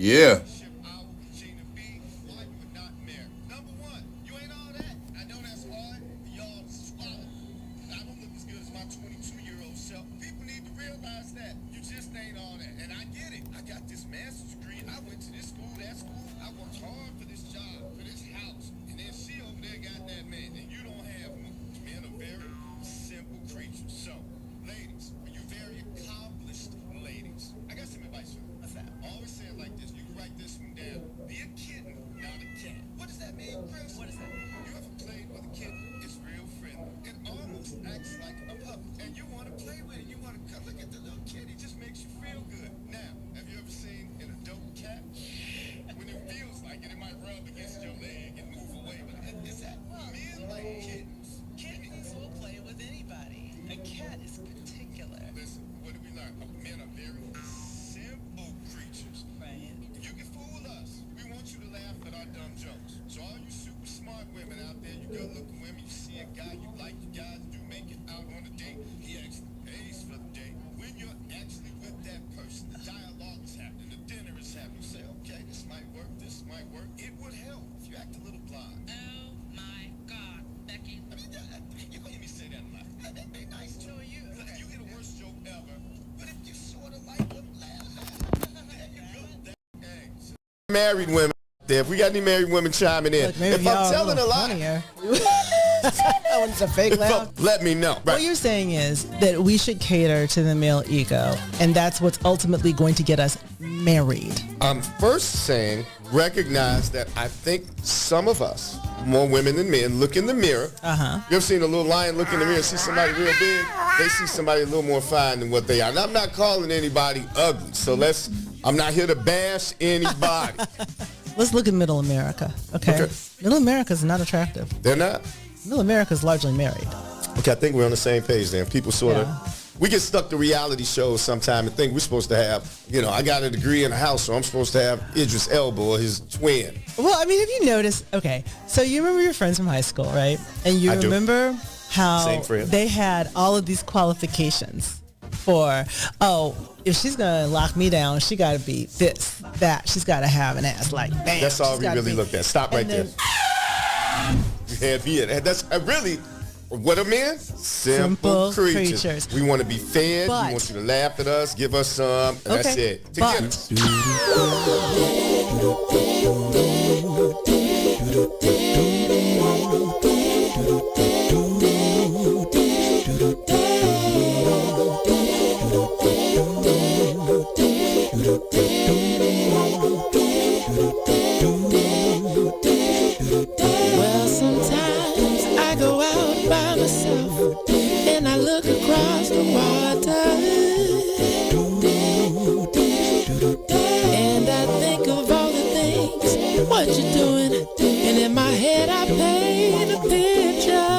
Yeah. Married women out there. If we got any married women chiming in, Look, if I'm telling a lie, that one's a fake laugh. let me know. Right. What you're saying is that we should cater to the male ego, and that's what's ultimately going to get us married. I'm first saying recognize that I think some of us, more women than men, look in the mirror. You ever seen a little lion look in the mirror and see somebody real big? They see somebody a little more fine than what they are. And I'm not calling anybody ugly, so I'm not here to bash anybody. Let's look at Middle America, okay? Middle America is not attractive. They're not? Middle America is largely married. Okay, I think we're on the same page then. People sort of, we get stuck to reality shows sometime and think we're supposed to have, I got a degree in a house, so I'm supposed to have Idris Elba or his twin. Well, I mean, if you notice, okay, so you remember your friends from high school, right? And you remember how they had all of these qualifications for, if she's going to lock me down, she got to be this, that. She's got to have an ass like bam. That's all we really looked at. Stop right there. You had me at. That's really, what are men? Simple creatures. We want to be fed. We want you to laugh at us, give us some, and that's it. Together. Well, sometimes I go out by myself and I look across the water, and I think of all the things what you're doing, and in my head I paint a picture.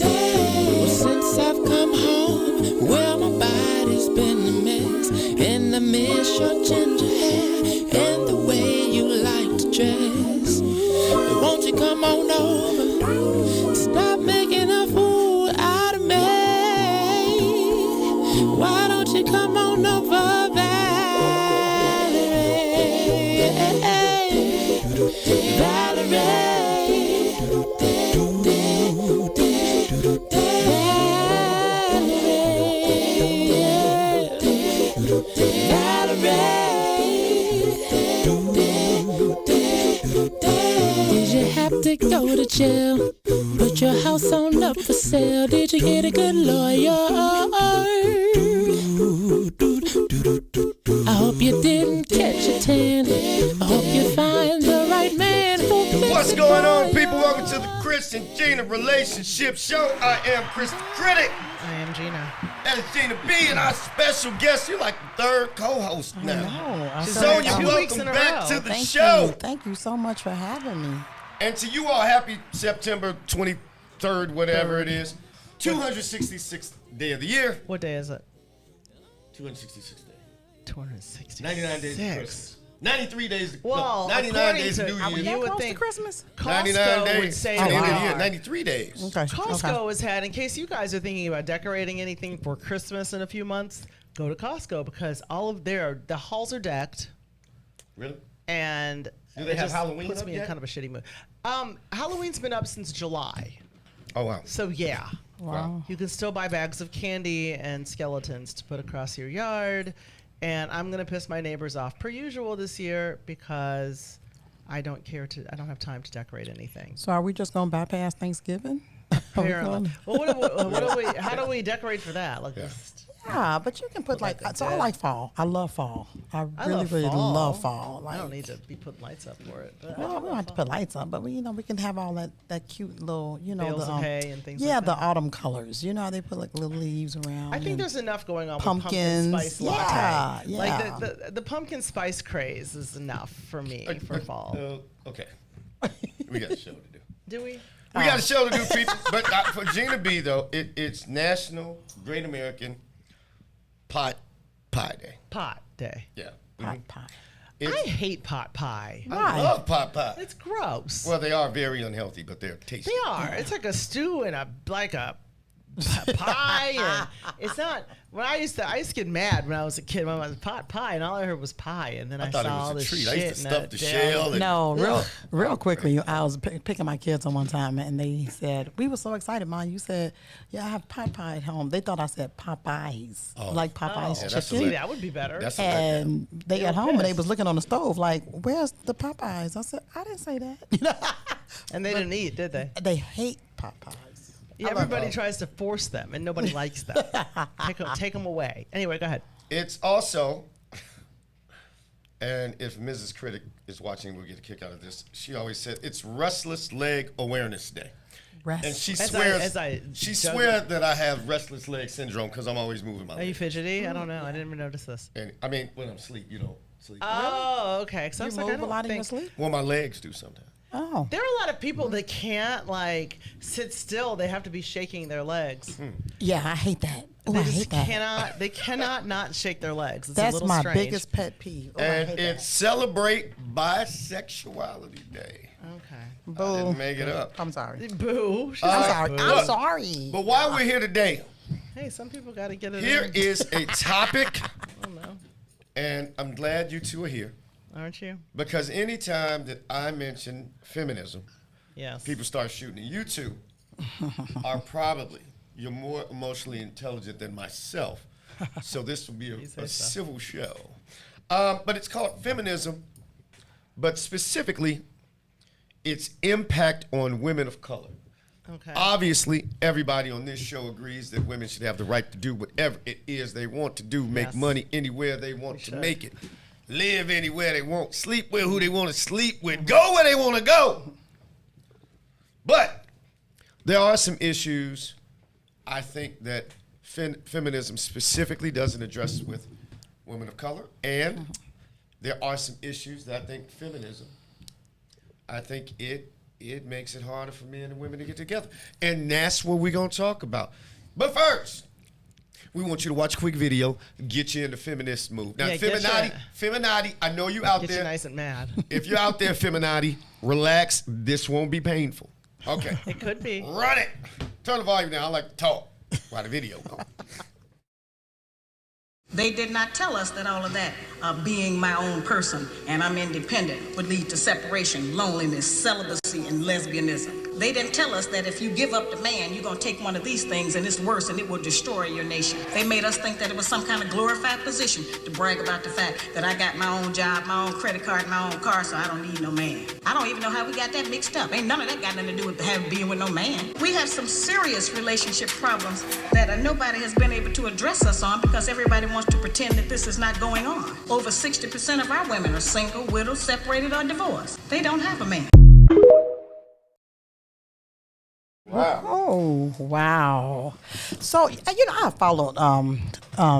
Well, since I've come home, well, my body's been a mess, and I miss your ginger hair and the way you like to dress. But won't you come on over? Stop making a fool out of me. Why don't you come on over, Valerie? Did you have to go to jail? Put your house on up for sale. Did you get a good lawyer? I hope you didn't catch a tan. I hope you find the right man. What's going on, people? Welcome to the Chris and Gina Relationship Show. I am Chris the Critic. I am Gina. That is Gina B, and our special guest. You're like the third co-host now. I know. Sonia, welcome back to the show. Thank you so much for having me. And to you all, happy September 23rd, whatever it is. 266th day of the year. What day is it? 266th day. 266. 99 days of Christmas. 93 days. Well, 99 days of New Year's. You would think Christmas? 99 days. would say to the end of the that. year. 93 days. Okay. Costco has had, in case you guys are thinking about decorating anything for Christmas in a few months, go to Costco because the halls are decked. Really? And do they have Halloween puts up me yet? in kind of a shitty mood. Halloween's been up since July. Oh, wow. So, yeah. Wow. You can still buy bags of candy and skeletons to put across your yard. And I'm going to piss my neighbors off per usual this year because I don't have time to decorate anything. So are we just going to bypass Thanksgiving? Apparently. Well, how do we decorate for that? Like, Yeah, but you can put I like fall. I love fall. I really love fall. I don't need to be putting lights up for it. But Well, we don't have to put lights up, but we can have all that cute little, bales of hay and things yeah, like that. the autumn colors. You know how they put like little leaves around. I think there's enough going on pumpkins. with pumpkin spice latte. Yeah. Like the pumpkin spice craze is enough for me for fall. Okay. We got a show to do. Do we? We got a show to do, people. But for Gina B, though, it's National Great American Pot Pie Day. Pot day. Yeah. Pot pie. I hate pot pie. I love pot pie. It's gross. Well, they are very unhealthy, but they're tasty. They are. It's like a stew and a pie, and it's not. When I used to get mad when I was a kid when I was pot pie, and all I heard was pie, and then I thought saw it all was this a treat. shit. I used to stuff the shell. No, real quickly. I was picking my kids on one time, and they said, "We were so excited, Mom. You said, yeah, I have pot pie at home." They thought I said Popeyes, like Popeyes chicken. See, that would be better. And they got home and they was looking on the stove like, "Where's the Popeyes?" I said, "I didn't say that." And they didn't eat, did they? They hate Popeyes. Yeah, everybody tries to force them, and nobody likes them. Take them away. Anyway, go ahead. It's also, and if Mrs. Critic is watching, we'll get a kick out of this. She always said it's Restless Leg Awareness Day. And she swears that I have restless leg syndrome because I'm always moving my legs. Are you fidgety? I don't know. I didn't even notice this. And I mean, when I'm asleep, sleep. Oh, okay. So You move a lot in your sleep? Well, my legs do sometimes. Oh. There are a lot of people that can't sit still. They have to be shaking their legs. Yeah, I hate that. Oh, They I just hate that. They cannot not shake their legs. It's a That's little my strange. biggest pet peeve. Oh, I And hate it's Celebrate Bisexuality Day. Okay. Boo. I didn't make it up. I'm sorry. Boo. I'm sorry. Boo. I'm sorry. But while we're here today, Hey, some people got to get it here in. is a topic, I don't know. and I'm glad you two are here. Aren't you? Because anytime that I mention feminism, Yes. people start shooting. You two you're more emotionally intelligent than myself. So this will be a civil show. But it's called Feminism, but specifically its impact on women of color. Okay. Obviously, everybody on this show agrees that women should have the right to do whatever it is they want to do, make money anywhere they want to make it, live anywhere they want, sleep with who they want to sleep with, go where they want to go. But there are some issues I think that feminism specifically doesn't address with women of color, and there are some issues that I think it makes it harder for men and women to get together. And that's what we're going to talk about. But first, we want you to watch a quick video, get you in the feminist mood. Now, Feminati, I know you out there. Get you nice and mad. If you're out there, Feminati, relax. This won't be painful. Okay. It could be. Run it. Turn the volume down. I like to talk while the video goes. They did not tell us that all of that, being my own person and I'm independent, would lead to separation, loneliness, celibacy, and lesbianism. They didn't tell us that if you give up the man, you're going to take one of these things and it's worse and it will destroy your nation. They made us think that it was some kind of glorified position to brag about the fact that I got my own job, my own credit card, my own car, so I don't need no man. I don't even know how we got that mixed up. Ain't none of that got nothing to do with being with no man. We have some serious relationship problems that nobody has been able to address us on because everybody wants to pretend that this is not going on. Over 60% of our women are single, widowed, separated, or divorced. They don't have a man. Wow. Oh, wow. So, I followed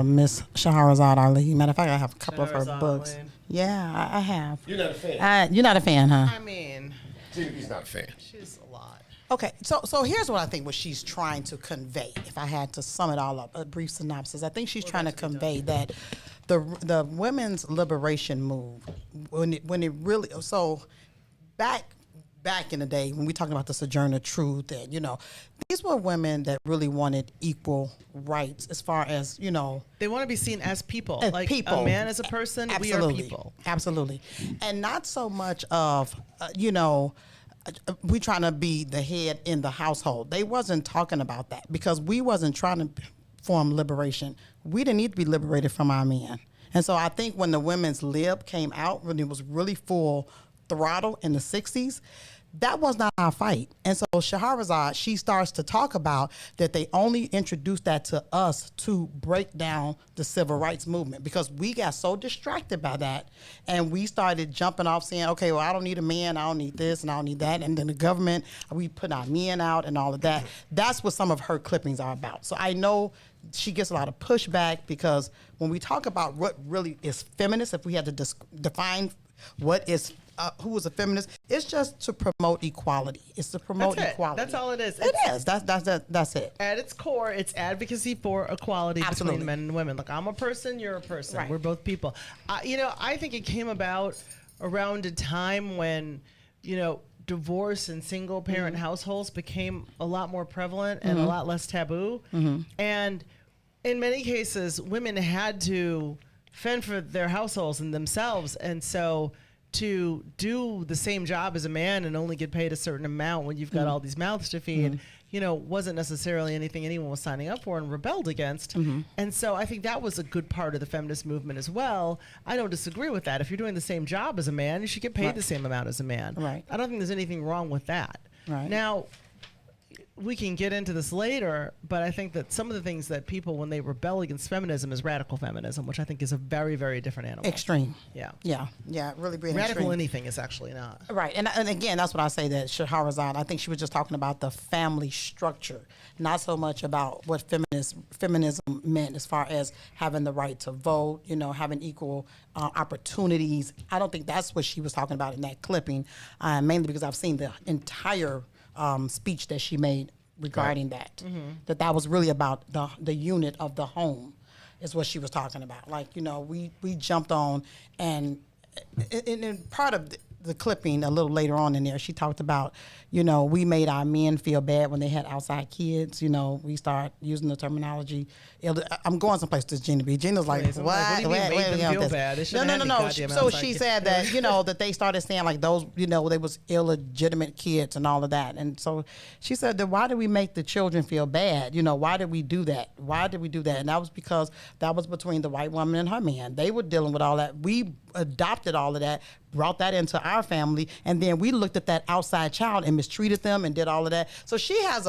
Miss Shahrazad Ali. Matter of fact, I have a couple of her books. Yeah, I have. You're not a fan? You're not a fan, huh? I mean, He's not a fan. she's a lot. Okay, so here's what I think what she's trying to convey. If I had to sum it all up, a brief synopsis, I think she's trying to convey that the women's liberation move, when it really, so back back in the day when we talking about the Sojourner Truth, and these were women that really wanted equal rights as far as they want to be seen as people, like people. A man as a person. Absolutely. We are people, absolutely, and not so much of we trying to be the head in the household. They wasn't talking about that because we wasn't trying to form liberation. We didn't need to be liberated from our men. And so I think when the women's lib came out, when it was really full throttle in the 60s, that was not our fight. And so Shahrazad, she starts to talk about that they only introduced that to us to break down the civil rights movement because we got so distracted by that. And we started jumping off saying, okay, well, I don't need a man, I don't need this, and I don't need that. And then the government, we put our men out and all of that. That's what some of her clippings are about. So I know she gets a lot of pushback because when we talk about what really is feminist, if we had to define what is who is a feminist, it's just to promote equality. It's to promote equality. That's all it is. It is. That's it. At its core, it's advocacy for equality between men and women. Like, I'm a person, you're a person. Right. We're both people. I think it came about around a time when, divorce and single parent households became a lot more prevalent and a lot less taboo. And in many cases, women had to fend for their households and themselves. And so to do the same job as a man and only get paid a certain amount when you've got all these mouths to feed, wasn't necessarily anything anyone was signing up for and rebelled against. And so I think that was a good part of the feminist movement as well. I don't disagree with that. If you're doing the same job as a man, you should get paid the same amount as a man. Right. I don't think there's anything wrong with that. Right. Now, we can get into this later, but I think that some of the things that people, when they rebel against feminism, is radical feminism, which I think is a very, very different animal. Extreme. Yeah. Really being radical extreme. anything is actually not. Right, and again, that's what I say that Shahrazad, I think she was just talking about the family structure, not so much about what feminism meant as far as having the right to vote, having equal opportunities. I don't think that's what she was talking about in that clipping, mainly because I've seen the entire speech that she made regarding that. That was really about the unit of the home is what she was talking about. Like, we jumped on and part of the clipping a little later on in there, she talked about, we made our men feel bad when they had outside kids. We start using the terminology. I'm going someplace to Gina B. Gina's like, what? What do you mean made them feel bad? No. So she said that, that they started saying like those, they was illegitimate kids and all of that. And so she said that why did we make the children feel bad? Why did we do that? And that was because that was between the white woman and her man. They were dealing with all that. We adopted all of that, brought that into our family, and then we looked at that outside child and mistreated them and did all of that. So she has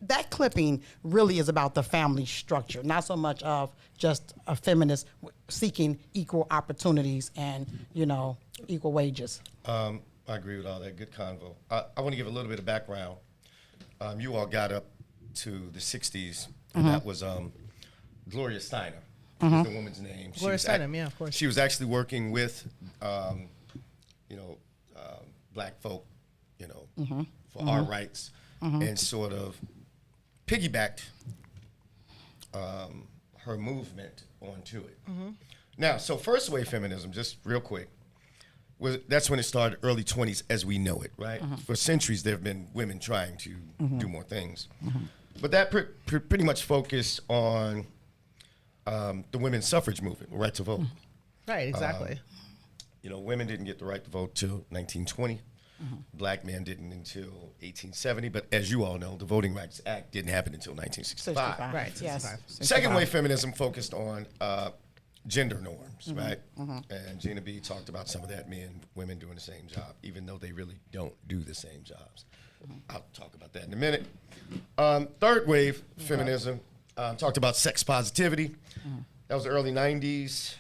that clipping really is about the family structure, not so much of just a feminist seeking equal opportunities and, equal wages. I agree with all that. Good convo. I want to give a little bit of background. You all got up to the 60s, and that was Gloria Steinem. Is the woman's name. Gloria Steinem, yeah, of course. She was actually working with, black folk, for our rights, and sort of piggybacked her movement onto it. Now, so first wave feminism, just real quick, that's when it started, early 20s as we know it, right? For centuries, there have been women trying to do more things. But that pretty much focused on the women's suffrage movement, right to vote. Right, exactly. Women didn't get the right to vote till 1920. Black men didn't until 1870. But as you all know, the Voting Rights Act didn't happen until 1965. Right, yes. Second wave feminism focused on gender norms, right? And Gina B talked about some of that, men and women doing the same job, even though they really don't do the same jobs. I'll talk about that in a minute. Third wave feminism talked about sex positivity. That was the early 90s.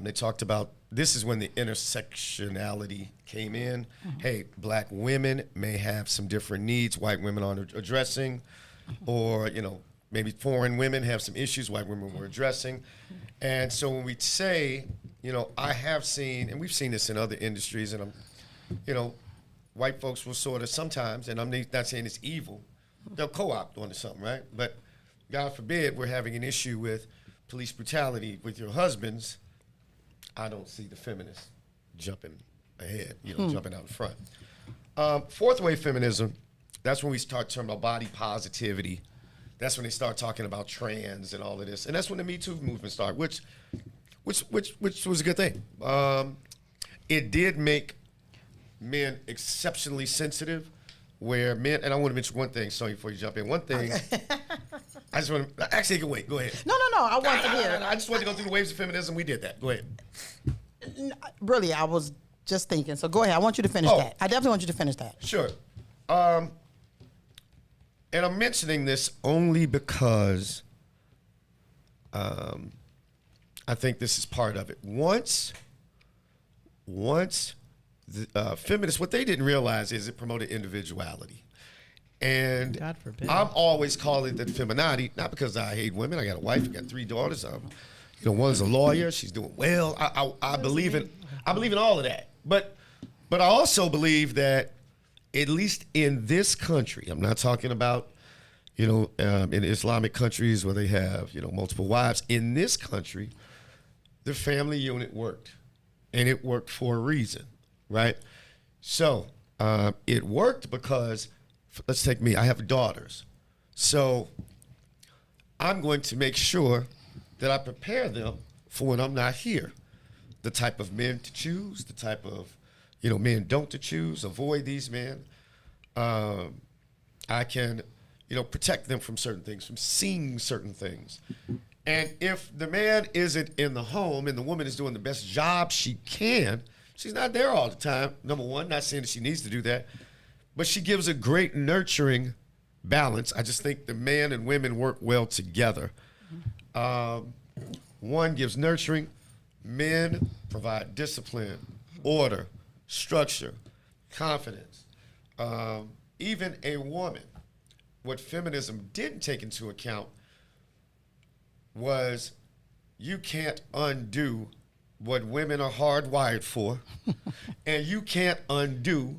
They talked about, this is when the intersectionality came in. Hey, black women may have some different needs white women aren't addressing, or, maybe foreign women have some issues white women were addressing. And so when we say, I have seen, and we've seen this in other industries, and white folks will sort of sometimes, and I'm not saying it's evil, they'll co-opt onto something, right? But God forbid we're having an issue with police brutality with your husbands. I don't see the feminists jumping ahead, jumping out in front. Fourth wave feminism, that's when we start talking about body positivity. That's when they start talking about trans and all of this. And that's when the Me Too movement started, which was a good thing. It did make men exceptionally sensitive, where men, and I want to mention one thing, Sonya, before you jump in. One thing, I just want to, actually, wait, go ahead. No, I want to hear. I just wanted to go through the waves of feminism. We did that. Go ahead. Really, I was just thinking. So go ahead. I want you to finish that. I definitely want you to finish that. Sure. And I'm mentioning this only because I think this is part of it. Once the feminists, what they didn't realize is it promoted individuality. And God forbid. I'm always calling it femininity, not because I hate women. I got a wife, I got 3 daughters. One's a lawyer, she's doing well. I believe in all of that. But I also believe that, at least in this country, I'm not talking about, in Islamic countries where they have, multiple wives. In this country, the family unit worked, and it worked for a reason, right? So it worked because, let's take me, I have daughters. So I'm going to make sure that I prepare them for when I'm not here. The type of men to choose, the type of, men don't to choose, avoid these men. I can, protect them from certain things, from seeing certain things. And if the man isn't in the home and the woman is doing the best job she can, she's not there all the time, number one, not saying that she needs to do that, but she gives a great nurturing balance. I just think the man and women work well together. One gives nurturing, men provide discipline, order, structure, confidence. Even a woman, what feminism didn't take into account was you can't undo what women are hardwired for, and you can't undo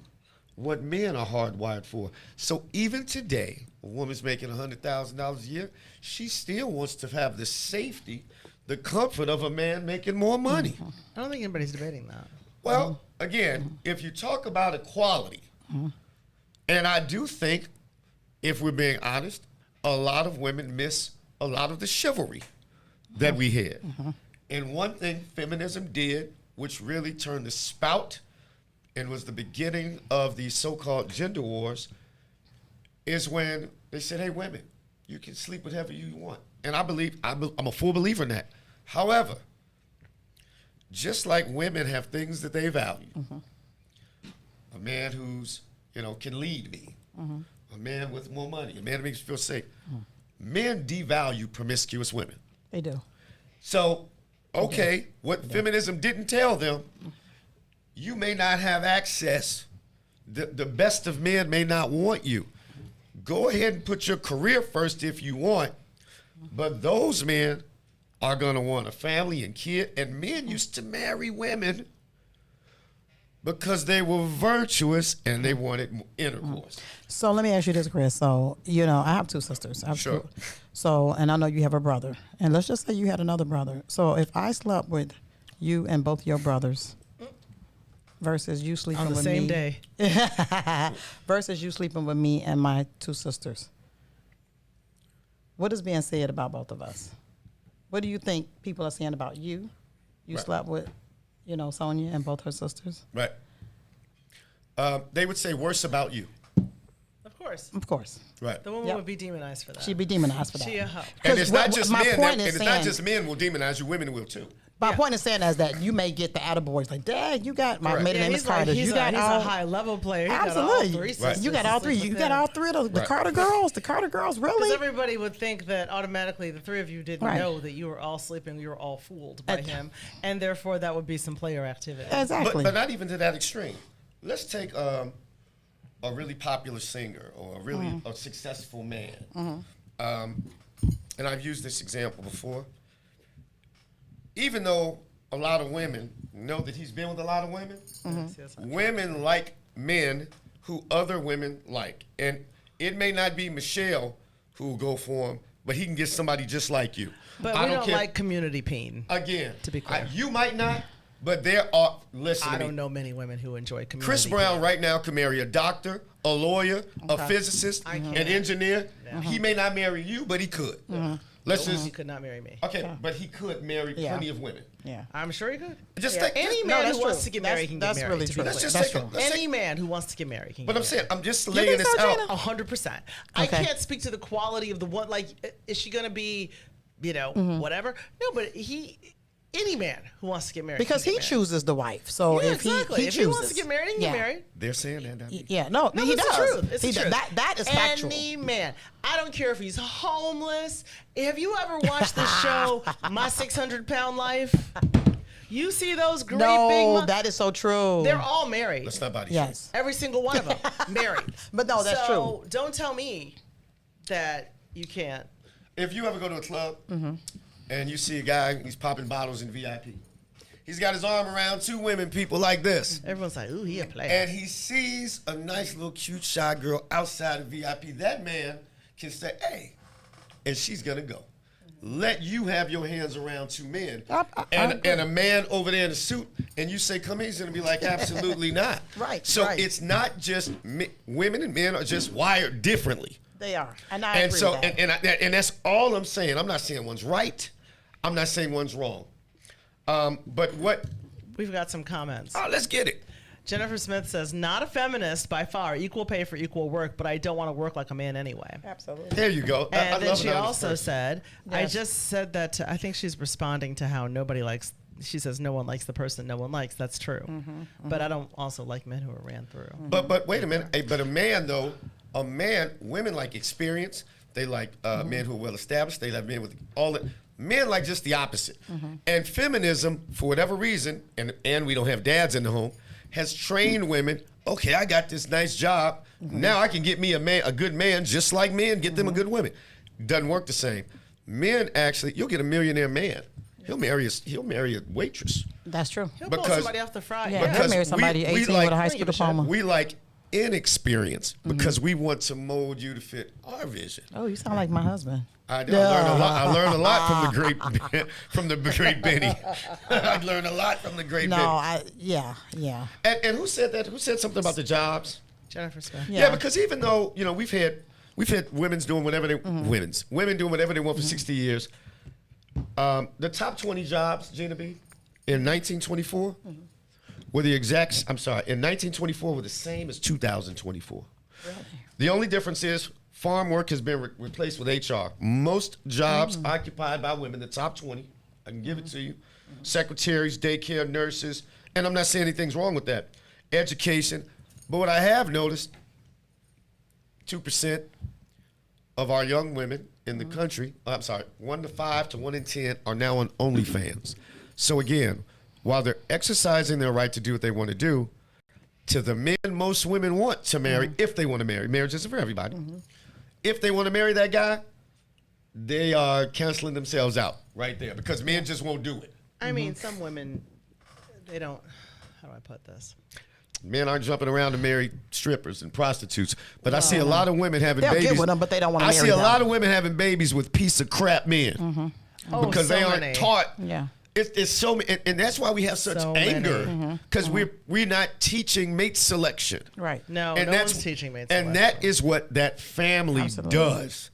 what men are hardwired for. So even today, a woman's making $100,000 a year, she still wants to have the safety, the comfort of a man making more money. I don't think anybody's debating that. Well, again, if you talk about equality, and I do think, if we're being honest, a lot of women miss a lot of the chivalry that we had. And one thing feminism did, which really turned the spout and was the beginning of the so-called gender wars, is when they said, hey, women, you can sleep with whoever you want. And I believe, I'm a full believer in that. However, just like women have things that they value, a man who's, can lead me, a man with more money, a man that makes me feel safe. Men devalue promiscuous women. They do. So, okay, what feminism didn't tell them, you may not have access. The best of men may not want you. Go ahead and put your career first if you want, but those men are going to want a family and kid, and men used to marry women because they were virtuous and they wanted intercourse. So let me ask you this, Chris. So, I have 2 sisters. Sure. So, and I know you have a brother. And let's just say you had another brother. So if I slept with you and both your brothers versus you sleeping with me. On the same day. Versus you sleeping with me and my 2 sisters. What is being said about both of us? What do you think people are saying about you? You Right. slept with, Sonia and both her sisters? Right. They would say worse about you. Of course. Of course. Right. The woman would be demonized for that. She'd be demonized for that. She a hoe. And it's not just my men. point And is it's not saying- just men will demonize you. Women will too. My point is saying is that you may get the attaboys like, Dad, you got my Correct. maiden name is Carter. He's You got he's all a high level player. He absolutely. got all 3 Right. sisters. You got all 3. You got all 3 of the Right. Carter girls. The Carter girls, Because really? everybody would think that automatically the 3 of you didn't Right. know that you were all sleeping, you were all fooled by him, and therefore that would be some player activity. Exactly. But not even to that extreme. Let's take a really popular singer or a really a successful man. And I've used this example before. Even though a lot of women know that he's been with a lot of women, women like men who other women like. And it may not be Michelle who will go for him, but he can get somebody just like you. But I we don't care. like community pain. Again, To be clear. you might not, But there are, listen to me. I don't know many women who enjoy community. Chris Brown right now can marry a doctor, a lawyer, a physicist, an engineer. Yeah. He may not marry you, but he could. He could not marry me. Okay, but he could marry plenty of women. Yeah, I'm sure he could. Any man who wants to get married can get married. Really true. Any man who wants to get married can. But I'm saying, I'm just laying this out. 100%. I can't speak to the quality of the one. Like, is she gonna be, whatever? No, but any man who wants to get married. Because he chooses the wife. So if he chooses. If he wants to get married, he can get married. They're saying that. He does. It's the truth. That is factual. Any man. I don't care if he's homeless. Have you ever watched the show My 600-Pound Life? You see those great big... that is so true. They're all married. Let's not body Yes. Every single one of them married. But no, that's true. So don't tell me that you can't. If you ever go to a club and you see a guy, he's popping bottles in VIP. He's got his arm around two women, people like this. Everyone's like, ooh, he a player. And he sees a nice little cute shy girl outside of VIP. That man can say, hey, and she's going to go. Let you have your hands around two men. And a man over there in a suit, and you say, come here, he's going to be like, absolutely not. Right. So it's not just women and men are just wired differently. They are. And I agree with that. And that's all I'm saying. I'm not saying one's right. I'm not saying one's wrong. But what... We've got some comments. Oh, let's get it. Jennifer Smith says, not a feminist by far, equal pay for equal work, but I don't want to work like a man anyway. Absolutely. There you go. And then she also said, I just said that, I think she's responding to how nobody likes, she says no one likes the person no one likes. That's true. But I don't also like men who are ran through. But wait a minute. But a man, though, women like experience. They like men who are well established. They like men with all the... Men like just the opposite. And feminism, for whatever reason, and we don't have dads in the home, has trained women, okay, I got this nice job. Now I can get me a good man just like men, get them a good woman. Doesn't work the same. Men actually, you'll get a millionaire man. He'll marry a waitress. That's true. He'll pull somebody off the fry. Yeah, he'll marry somebody 18 with a high school diploma. We like inexperience because we want to mold you to fit our vision. Oh, you sound like my husband. I learned a lot. I learned a lot from the great Benny. I learned a lot from the great Benny. Yeah. And who said that? Who said something about the jobs? Jennifer Smith. Yeah, because even though we've had women doing whatever they women doing whatever they want for 60 years. The top 20 jobs, Gina B, in 1924 were the exact. I'm sorry, in 1924 were the same as 2024. Really? The only difference is. Farm work has been replaced with HR. Most jobs occupied by women, the top 20, I can give it to you. Secretaries, daycare, nurses, and I'm not saying anything's wrong with that. Education. But what I have noticed, 2% of our young women in the country, 1 to 5 to 1 in 10 are now on OnlyFans. So again, while they're exercising their right to do what they want to do, to the men most women want to marry, if they want to marry, marriage isn't for everybody. If they want to marry that guy, they are canceling themselves out right there because men just won't do it. I mean, some women, they don't, how do I put this? Men aren't jumping around to marry strippers and prostitutes, but I see a lot of women having They'll babies. get with them, but they don't want to marry them. I see a them. lot of women having babies with piece of crap men because they aren't taught. Yeah. It's so, and that's why we have such anger because we're not teaching mate selection. Right. No one's teaching mate selection. And that is what that family does.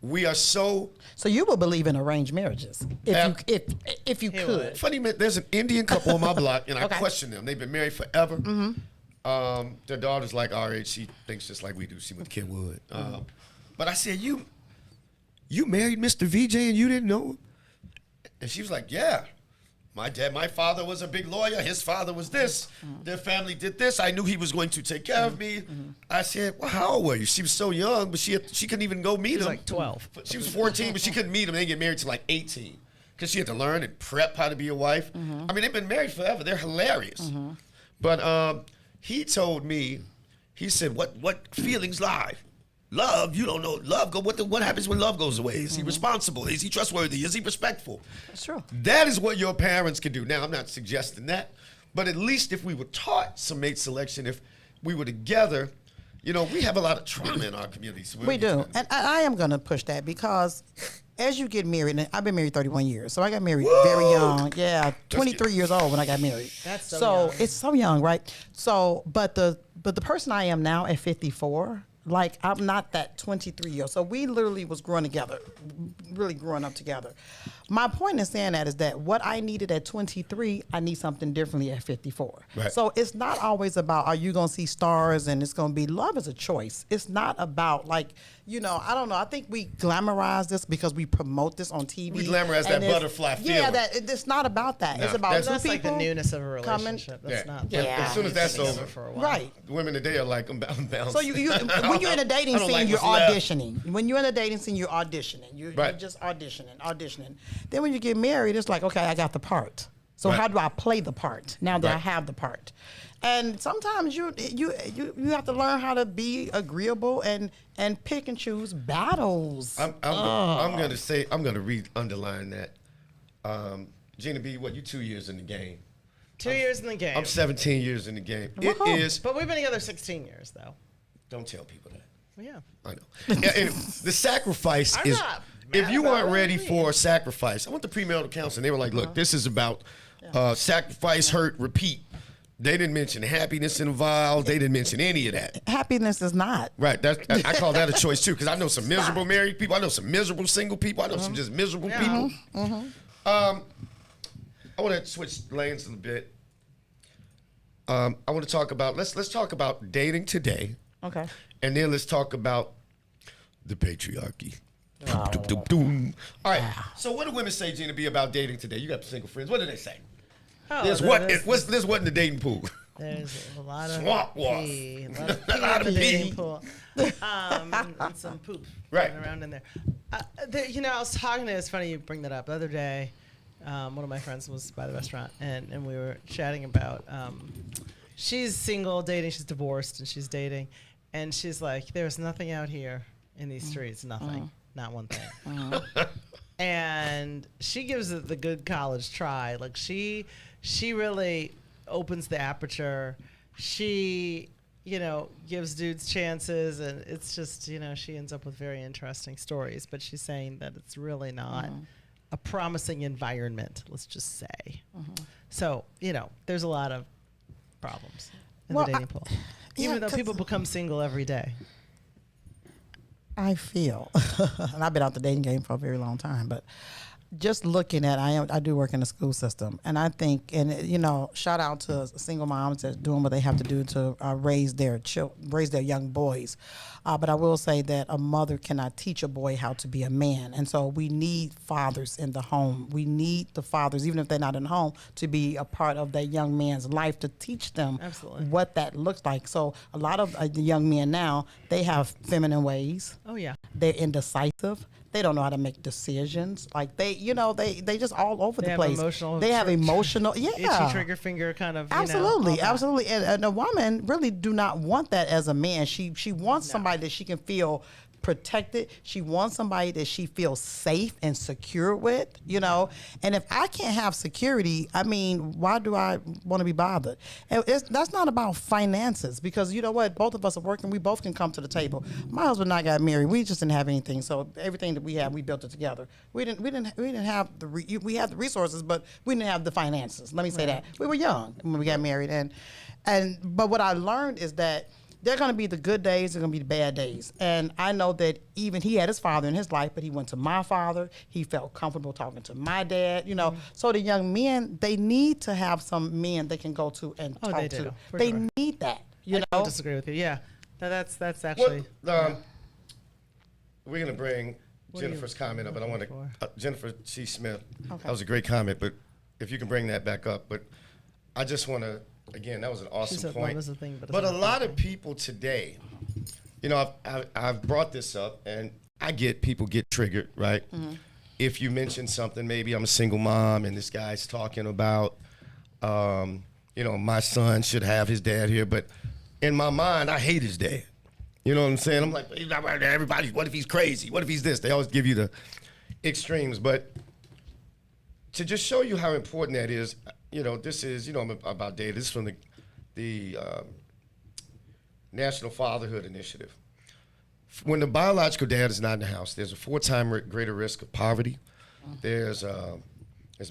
We are so. So you would believe in arranged marriages if you could. Funny man, there's an Indian couple on my block, and I question them. They've been married forever. Their daughter's like our age. She thinks just like we do. She went to Kenwood. But I said, you married Mr. VJ and you didn't know him? And she was like, yeah, my father was a big lawyer. His father was this. Their family did this. I knew he was going to take care of me. I said, well, how old were you? She was so young, but she couldn't even go meet him. She was like 12. She was 14, but she couldn't meet him. They didn't get married till like 18 because she had to learn and prep how to be a wife. I mean, they've been married forever. They're hilarious. But he told me, he said, what feelings lie? Love, you don't know. Love, what happens when love goes away? Is he responsible? Is he trustworthy? Is he respectful? That's true. That is what your parents can do. Now, I'm not suggesting that, but at least if we were taught some mate selection, if we were together, we have a lot of trauma in our communities. We do. And I am going to push that because as you get married, and I've been married 31 years, so I got married very young. Yeah, 23 years old when I got married. That's so young. It's so young, right? So, but the person I am now at 54, like I'm not that 23-year-old. So we literally was growing together, really growing up together. My point in saying that is that what I needed at 23, I need something differently at 54. Right. So it's not always about, are you going to see stars and it's going to be, love is a choice. It's not about like, I don't know. I think we glamorize this because we promote this on TV. We glamorize that butterfly feeling. Yeah, it's not about that. No, it's about two that's people like the newness of a relationship. That's not. Yeah. As soon as that's over, for a while. Right. The women today are like, I'm bouncing. So when you're in a dating scene, you're auditioning. When you're in a dating scene, you're auditioning. You're just auditioning. Then when you get married, it's like, okay, I got the part. So how do I play the part now that I have the part? And sometimes you have to learn how to be agreeable and pick and choose battles. I'm gonna underline that. Gina B, you 2 years in the game? 2 years in the game. I'm 17 years in the game. It is. But we've been together 16 years, though. Don't tell people that. Well, yeah. I know. And the sacrifice I'm is. not If you mad aren't about ready it. for a sacrifice, I went to premarital counseling. They were like, "Look, this is about sacrifice, hurt, repeat." They didn't mention happiness involved. They didn't mention any of that. Happiness is not. Right. I call that a choice too, because I know some miserable married people. I know some miserable single people. I know some just miserable people. I want to switch lanes a little bit. I want to talk about let's talk about dating today. Okay. And then let's talk about the patriarchy. All right. So what do women say, Gina B, about dating today? You got single friends. What do they say? Oh, There's what in the dating pool? There's a lot of swamp water. pee. A lot of pee in the dating pool. And some poop running around in there. I was talking to, it's funny you bring that up. The other day, one of my friends was by the restaurant, and we were chatting about, she's single, dating, she's divorced, and she's dating. And she's like, there's nothing out here in these streets, nothing, not one thing. And she gives it the good college try. Like she really opens the aperture. She, gives dudes chances, and it's just, she ends up with very interesting stories. But she's saying that it's really not a promising environment, let's just say. So, there's a lot of problems in the dating pool. Even though people become single every day. I feel, and I've been out the dating game for a very long time, but just looking at, I do work in the school system, and I think, shout out to single moms that doing what they have to do to raise their young boys. But I will say that a mother cannot teach a boy how to be a man, and so we need fathers in the home. We need the fathers, even if they're not in the home, to be a part of that young man's life to teach them what that looks like. So a lot of the young men now, they have feminine ways. Oh yeah, they're indecisive. They don't know how to make decisions. Like they just all over the place. They have emotional, itchy trigger finger kind of. Absolutely. And a woman really do not want that as a man. She wants somebody that she can feel protected. She wants somebody that she feels safe and secure with, And if I can't have security, why do I want to be bothered? And that's not about finances, because you know what? Both of us are working. We both can come to the table. My husband and I got married. We just didn't have anything, so everything that we had, we built it together. We didn't have we had the resources, but we didn't have the finances. Let me say that. We were young when we got married, but what I learned is that there are going to be the good days, there are going to be the bad days. And I know that even he had his father in his life, but he went to my father. He felt comfortable talking to my dad, So the young men, they need to have some men they can go to and talk to. They need that, I don't disagree with you. Yeah. That's actually. We're going to bring Jennifer's comment up, but I want to, Jennifer C. Smith, that was a great comment, but if you can bring that back up. But I just want to, again, that was an awesome point. But a lot of people today, I've brought this up, and I get people get triggered, right? If you mention something, maybe I'm a single mom, and this guy's talking about, my son should have his dad here, but in my mind, I hate his dad. You know what I'm saying? I'm like, everybody, what if he's crazy? What if he's this? They always give you the extremes, but to just show you how important that is, this is, about data. This is from the National Fatherhood Initiative. when the biological dad is not in the house, there's a 4-time greater risk of poverty. There's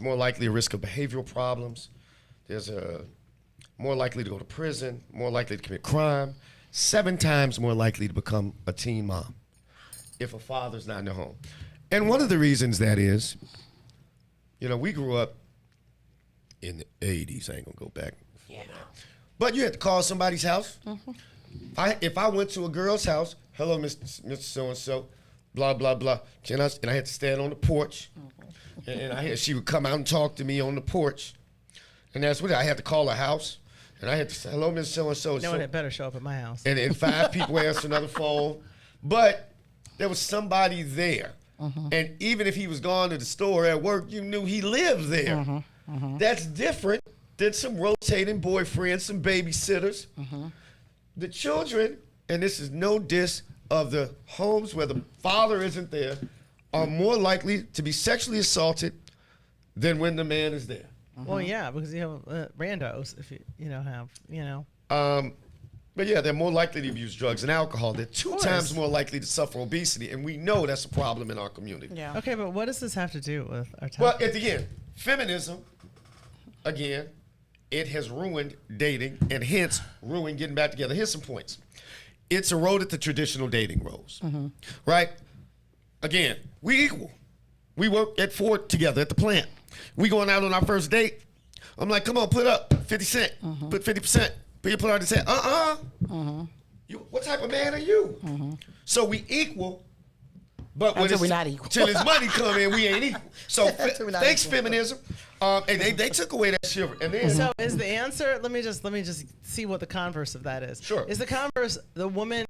more likely a risk of behavioral problems. There's more likely to go to prison, more likely to commit crime, 7 times more likely to become a teen mom if a father's not in the home. And one of the reasons that is, we grew up in the 80s. I ain't gonna go back before that. But you had to call somebody's house. If I went to a girl's house, hello, Mr. So-and-so, blah, blah, blah. And I had to stand on the porch. And she would come out and talk to me on the porch. And that's what I had to call her house. And I had to say, hello, Mr. So-and-so. No one had better show up at my house. And 5 people answered another phone. But there was somebody there. And even if he was gone to the store at work, you knew he lived there. That's different than some rotating boyfriends, some babysitters. The children, and this is no diss of the homes where the father isn't there, are more likely to be sexually assaulted than when the man is there. Well, yeah, because you have randos, if you But yeah, they're more likely to use drugs and alcohol. They're 2 times more likely to suffer obesity, and we know that's a problem in our community. Yeah. Okay, but what does this have to do with our topic? Well, at the end, feminism, again, it has ruined dating and hence ruined getting back together. Here's some points. It's eroded the traditional dating roles, right? Again, we equal. We work at Ford together at the plant. We going out on our first date. I'm like, come on, put up 50 cents, put 50%. But you put out his hand, what type of man are you? So we equal, but when we're not equal. Till his money come in, we ain't equal. So thanks, feminism. And they took away that shiver. And then, so is the answer? Let me just see what the converse of that is. Sure. Is the converse the woman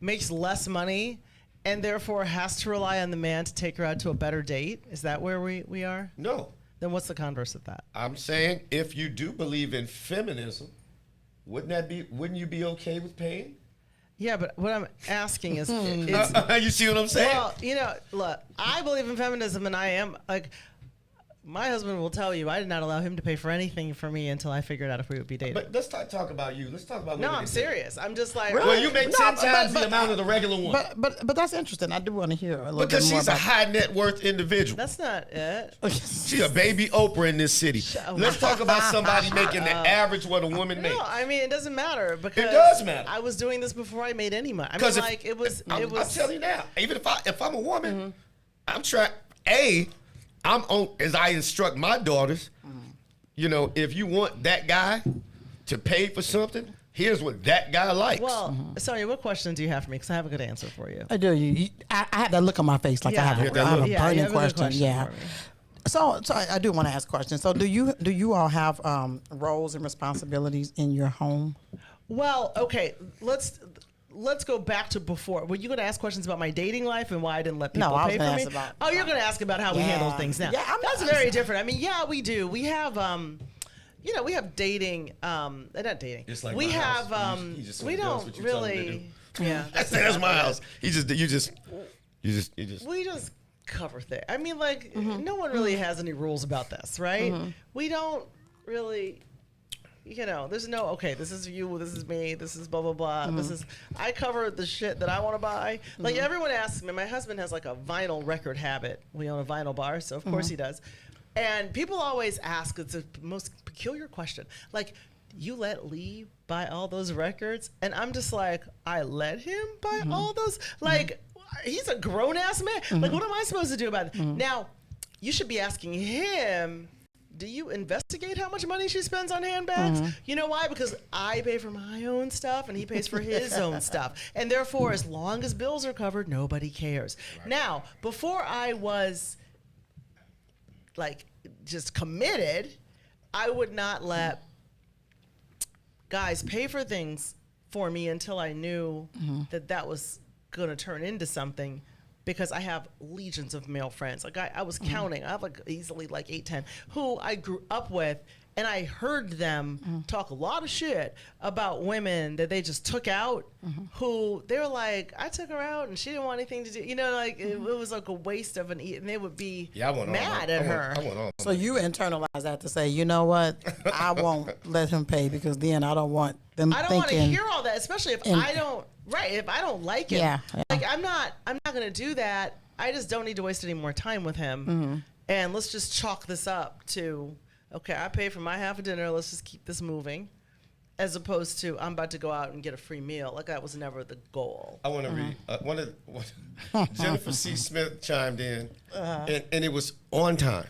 makes less money and therefore has to rely on the man to take her out to a better date? Is that where we are? No. Then what's the converse of that? I'm saying if you do believe in feminism, wouldn't you be okay with paying? Yeah, but what I'm asking is, you see what I'm saying? Well, look, I believe in feminism, and I am like, my husband will tell you I did not allow him to pay for anything for me until I figured out if we would be dating. But let's talk about you. Let's talk about women. No, I'm serious. I'm just like, really? Well, you make 10 times the amount of the regular one. But that's interesting. I do want to hear a little because bit more she's a high net worth individual. That's not it. She's a baby Oprah in this city. Let's talk about somebody making the average what a woman makes. No, I mean it doesn't matter because it does matter. I was doing this before I made any money. I mean, like it was. I'm telling you now. Even if I'm a woman, I'm trying. I'm on as I instruct my daughters. If you want that guy to pay for something, here's what that guy likes. Well, Sonia, what question do you have for me? Because I have a good answer for you. I do. I have that look on my face, like I have a burning question. Yeah. So I do want to ask questions. So do you all have roles and responsibilities in your home? Well, okay. Let's go back to before. Were you going to ask questions about my dating life and why I didn't let people pay for me? You're going to ask about how we handle things now. Yeah, that's very different. I mean, yeah, we do. We have, we have dating. Not dating. Just like we my have. House. We don't really. Yeah, that's my house. We just cover things. I mean, like, no one really has any rules about this, right? We don't really. There's no, okay, this is you, this is me, this is blah, blah, blah. I cover the shit that I want to buy. Like, everyone asks me, my husband has like a vinyl record habit. We own a vinyl bar, so of course he does. And people always ask, it's the most peculiar question. Like, you let Lee buy all those records? And I'm just like, I let him buy all those? Like, he's a grown-ass man. Like, what am I supposed to do about it? Now, you should be asking him, do you investigate how much money she spends on handbags? You know why? Because I pay for my own stuff and he pays for his own stuff. And therefore, as long as bills are covered, nobody cares. Right. Now, before I was like just committed, I would not let guys pay for things for me until I knew that was going to turn into something. Because I have legions of male friends. Like I was counting. I have like easily like 8, 10 who I grew up with, and I heard them talk a lot of shit about women that they just took out. Who they were like, I took her out and she didn't want anything to do. Like it was like a waste of and they would be mad at her. So you internalize that to say, you know what, I won't let him pay because then I don't want them. I don't want to hear all that, especially if I don't Right. If I don't like him, like I'm not going to do that. I just don't need to waste any more time with him. And let's just chalk this up to, okay, I paid for my half of dinner. Let's just keep this moving. As opposed to, I'm about to go out and get a free meal. Like, that was never the goal. I want to read. Jennifer C. Smith chimed in, and it was on time.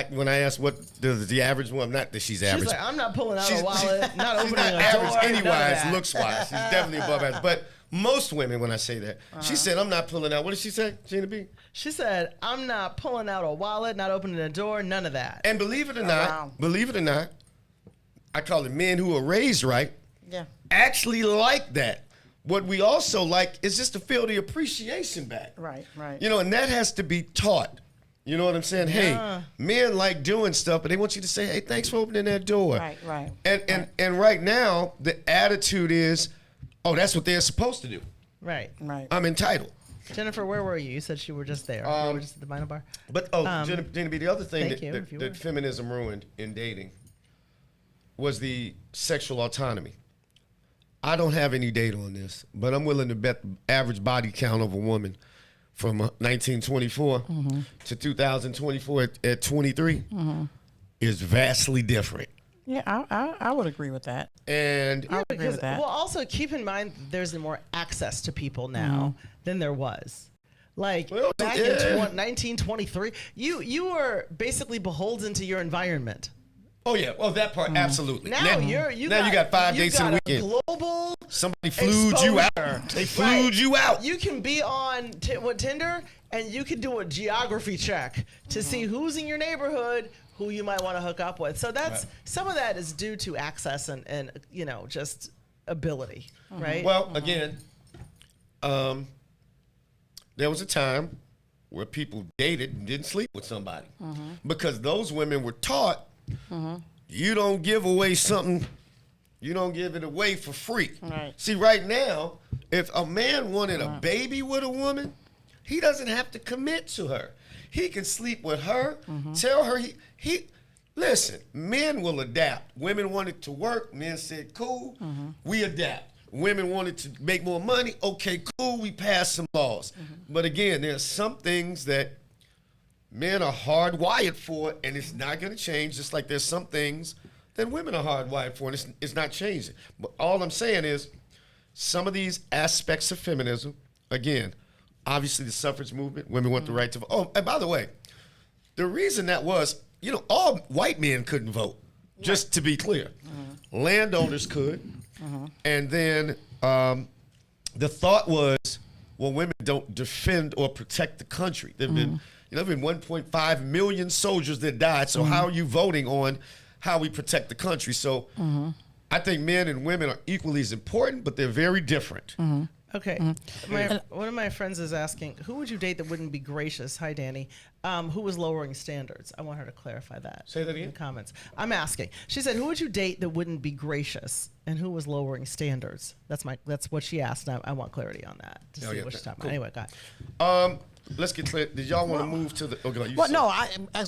When I asked what the average woman, not that she's average. She's like, I'm not pulling out a wallet, not opening a door. She's not average anywise, looks-wise. She's definitely above average. But most women, when I say that, she said, I'm not pulling out. What did she say, Gina B? She said, I'm not pulling out a wallet, not opening a door, none of that. And believe it or not, I call it men who are raised right, actually like that. What we also like is just to feel the appreciation back. Right. You know, and that has to be taught. You know what I'm saying? Hey, men like doing stuff, but they want you to say, hey, thanks for opening that door. Right. And right now, the attitude is, oh, that's what they're supposed to do. Right. I'm entitled. Jennifer, where were you? You said you were just there. You were just at the vinyl bar. But, Jennifer, the other thing that feminism ruined in dating was the sexual autonomy. I don't have any data on this, but I'm willing to bet the average body count of a woman from 1924 to 2024 at 23 is vastly different. Yeah, I would agree with that. And I would agree with that. Well, also keep in mind there's more access to people now than there was. Like back in 1923, you were basically beholden to your environment. Oh yeah, well that part absolutely. Now you got 5 dates in a weekend. Global. Somebody flew you out. They flew you out. You can be on Tinder and you can do a geography check to see who's in your neighborhood, who you might want to hook up with. So that's some of that is due to access and you know just ability, right? Well, again, there was a time where people dated and didn't sleep with somebody because those women were taught. You don't give away something, you don't give it away for free. Right. See, right now, if a man wanted a baby with a woman, he doesn't have to commit to her. He can sleep with her, tell her he listen, men will adapt. Women wanted to work, men said, cool, we adapt. Women wanted to make more money, okay, cool, we pass some laws. But again, there's some things that men are hardwired for, and it's not going to change, just like there's some things that women are hardwired for, and it's not changing. But all I'm saying is some of these aspects of feminism, again, obviously the suffrage movement, women want the right to vote. Oh, and by the way, the reason that was, you know, all white men couldn't vote, just to be clear. Landowners could. And then the thought was, well, women don't defend or protect the country. There have been 1.5 million soldiers that died. So how are you voting on how we protect the country? So I think men and women are equally as important, but they're very different. Okay. One of my friends is asking, who would you date that wouldn't be gracious? Hi, Danny. Who was lowering standards? I want her to clarify that. Say that again? In the comments. I'm asking. She said, who would you date that wouldn't be gracious? And who was lowering standards? That's what she asked. And I want clarity on that to see what she's talking about. Anyway, go ahead. Let's get clear. Did y'all want to move to the? Okay,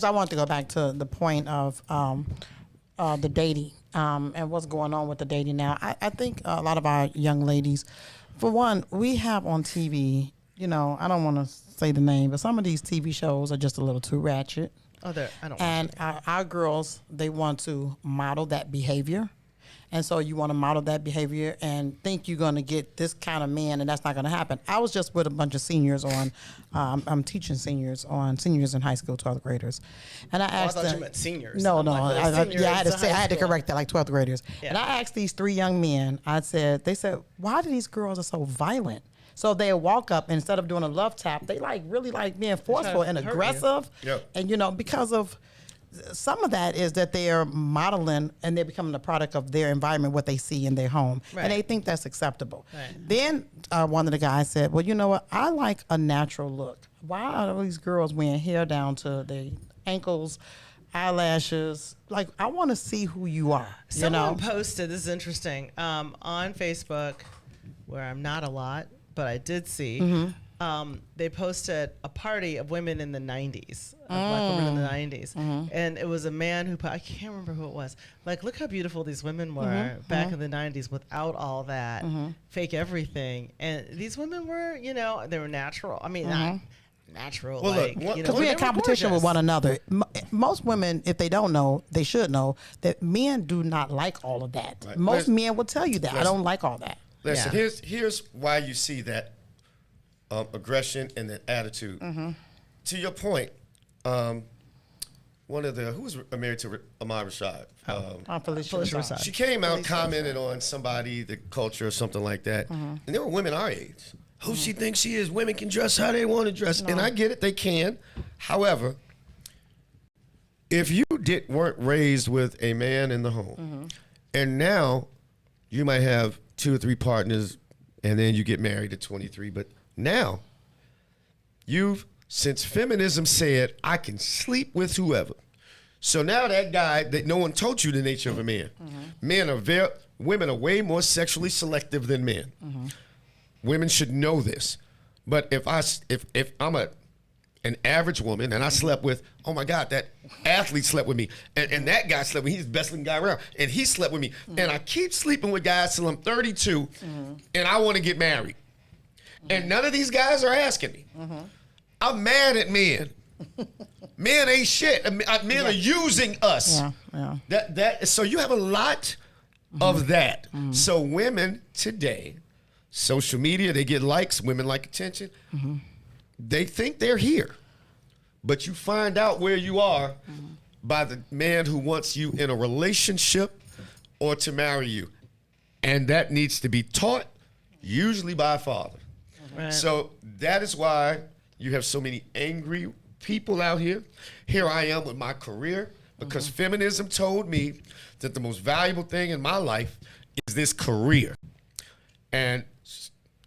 I want to go back to the point of the dating and what's going on with the dating now. I think a lot of our young ladies, for one, we have on TV. You know, I don't want to say the name, but some of these TV shows are just a little too ratchet. I don't. And our girls, they want to model that behavior. And so you want to model that behavior and think you're going to get this kind of man, and that's not going to happen. I was just with a bunch of seniors on, I'm teaching seniors in high school, 12th graders. And I asked them. I thought you meant seniors. No. I had to correct that, like 12th graders. Yeah. And I asked these 3 young men, they said, why do these girls are so violent? So they walk up, and instead of doing a love tap, they really like being forceful and aggressive. Yep. And, because of some of that is that they are modeling and they're becoming a product of their environment, what they see in their home. Right. And they think that's acceptable. Right. Then one of the guys said, well, you know what? I like a natural look. Why are all these girls wearing hair down to their ankles, eyelashes? Like, I want to see who you are. Someone posted, this is interesting, on Facebook, where I'm not a lot, but I did see, they posted a party of women in the 90s, black women in the 90s. And it was a man who, I can't remember who it was. Like, look how beautiful these women were back in the 90s without all that fake everything. And these women were, you know, they were natural. I mean, not natural. Well, like, look, because we're in competition with one another. Most women, if they don't know, they should know that men do not like all of that. Right. Most men will tell you that. I don't like all that. Listen, here's why you see that aggression and that attitude. To your point, one of the, who was married to Ahmad Rashad? Felicia Rashad. She came out, commented on somebody, the culture or something like that. And there were women our age. Who she thinks she is? Women can dress how they want to dress. And I get it, they can. However, if you weren't raised with a man in the home, and now you might have 2 or 3 partners, and then you get married at 23, but now since feminism said, I can sleep with whoever. So now that guy, that no one taught you the nature of a man. Women are way more sexually selective than men. Women should know this. But if I'm an average woman and I slept with, oh my God, that athlete slept with me, and that guy slept with me, he's the best looking guy around, and he slept with me, and I keep sleeping with guys till I'm 32, and I want to get married. And none of these guys are asking me. I'm mad at men. Men ain't shit. Men are using us. So you have a lot of that. So women today, social media, they get likes, women like attention. They think they're here. But you find out where you are by the man who wants you in a relationship or to marry you. And that needs to be taught, usually by a father. Right. So that is why you have so many angry people out here. Here I am with my career because feminism told me that the most valuable thing in my life is this career. And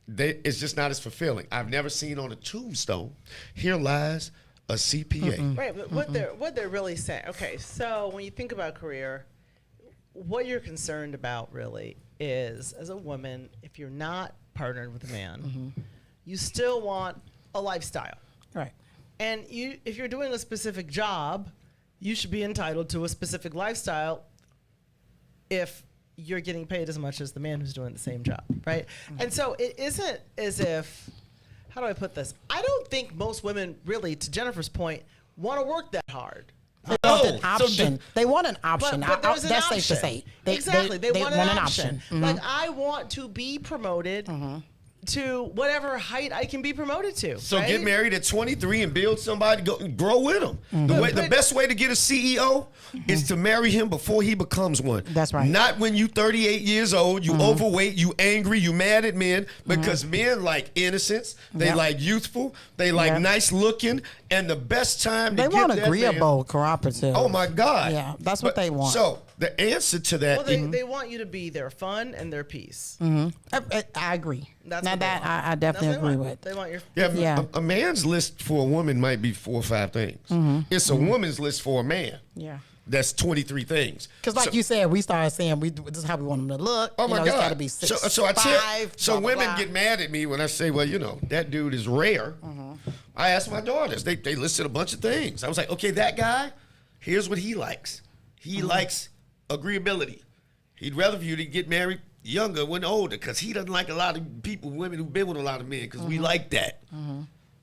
it's just not as fulfilling. I've never seen on a tombstone, here lies a CPA. Right, but what they're really saying, okay, so when you think about career, what you're concerned about really is, as a woman, if you're not partnered with a man, you still want a lifestyle. Right. And if you're doing a specific job, you should be entitled to a specific lifestyle if you're getting paid as much as the man who's doing the same job, right? And so it isn't as if, how do I put this? I don't think most women really, to Jennifer's point, want to work that hard. They want an option. They want an option. But there's an that's option. safe to say. They want an option. Like, I want to be promoted to whatever height I can be promoted to. So right? get married at 23 and build somebody, go and grow with them. The best way to get a CEO is to marry him before he becomes one. That's right. Not when you 38 years old, you overweight, you angry, you mad at men, because men like innocence, they like youthful, they like nice looking, and the best time they to want get that agreeable, man, cooperative. oh my God. Yeah, that's what they want. So the answer to that, well, they want you to be their fun and their peace. I agree. I definitely agree with. They want your A man's list for a woman might be 4 or 5 things. It's a woman's list for a man. Yeah. That's 23 things. Because you said, we started saying this is how we want them to look. Oh my God. It's got to be 6, so I tell, 5, women get mad at me when I say, well, that dude is rare. I asked my daughters. They listed a bunch of things. I was like, okay, that guy, here's what he likes. He likes agreeability. He'd rather for you to get married younger when older, because he doesn't like a lot of women who've been with a lot of men, because we like that.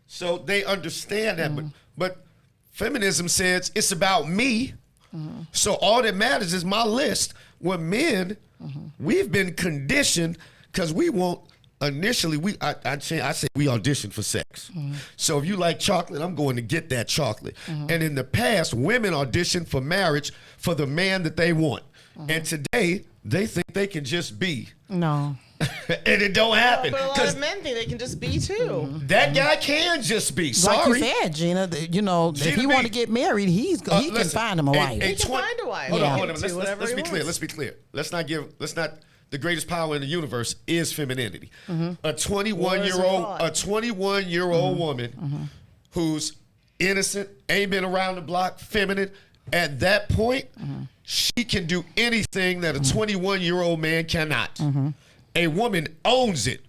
So they understand that. But feminism says it's about me. So all that matters is my list. When men, we've been conditioned because we want, initially, I say we audition for sex. So if you like chocolate, I'm going to get that chocolate. And in the past, women auditioned for marriage for the man that they want. And today, they think they can just be. No. And it don't happen. But a lot of men think they can just be too. That guy can just be. Sorry. Like you said, Gina, if he want to get married, he can find him a wife. He can find a wife. Hold on. Let's be clear. Let's not the greatest power in the universe is femininity. A 21-year-old woman who's innocent, ain't been around the block, feminine, at that point, she can do anything that a 21-year-old man cannot. A woman owns it.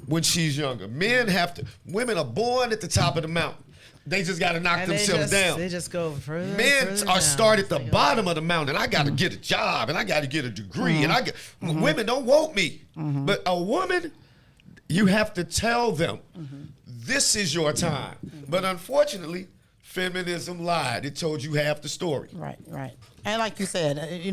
when she's younger. Women are born at the top of the mountain. They just got to knock themselves down. They just go further. Men are start at the bottom of the mountain. I got to get a job and I got to get a degree women don't want me. But a woman, you have to tell them this is your time. But unfortunately, feminism lied. It told you half the story. Right. And like you said,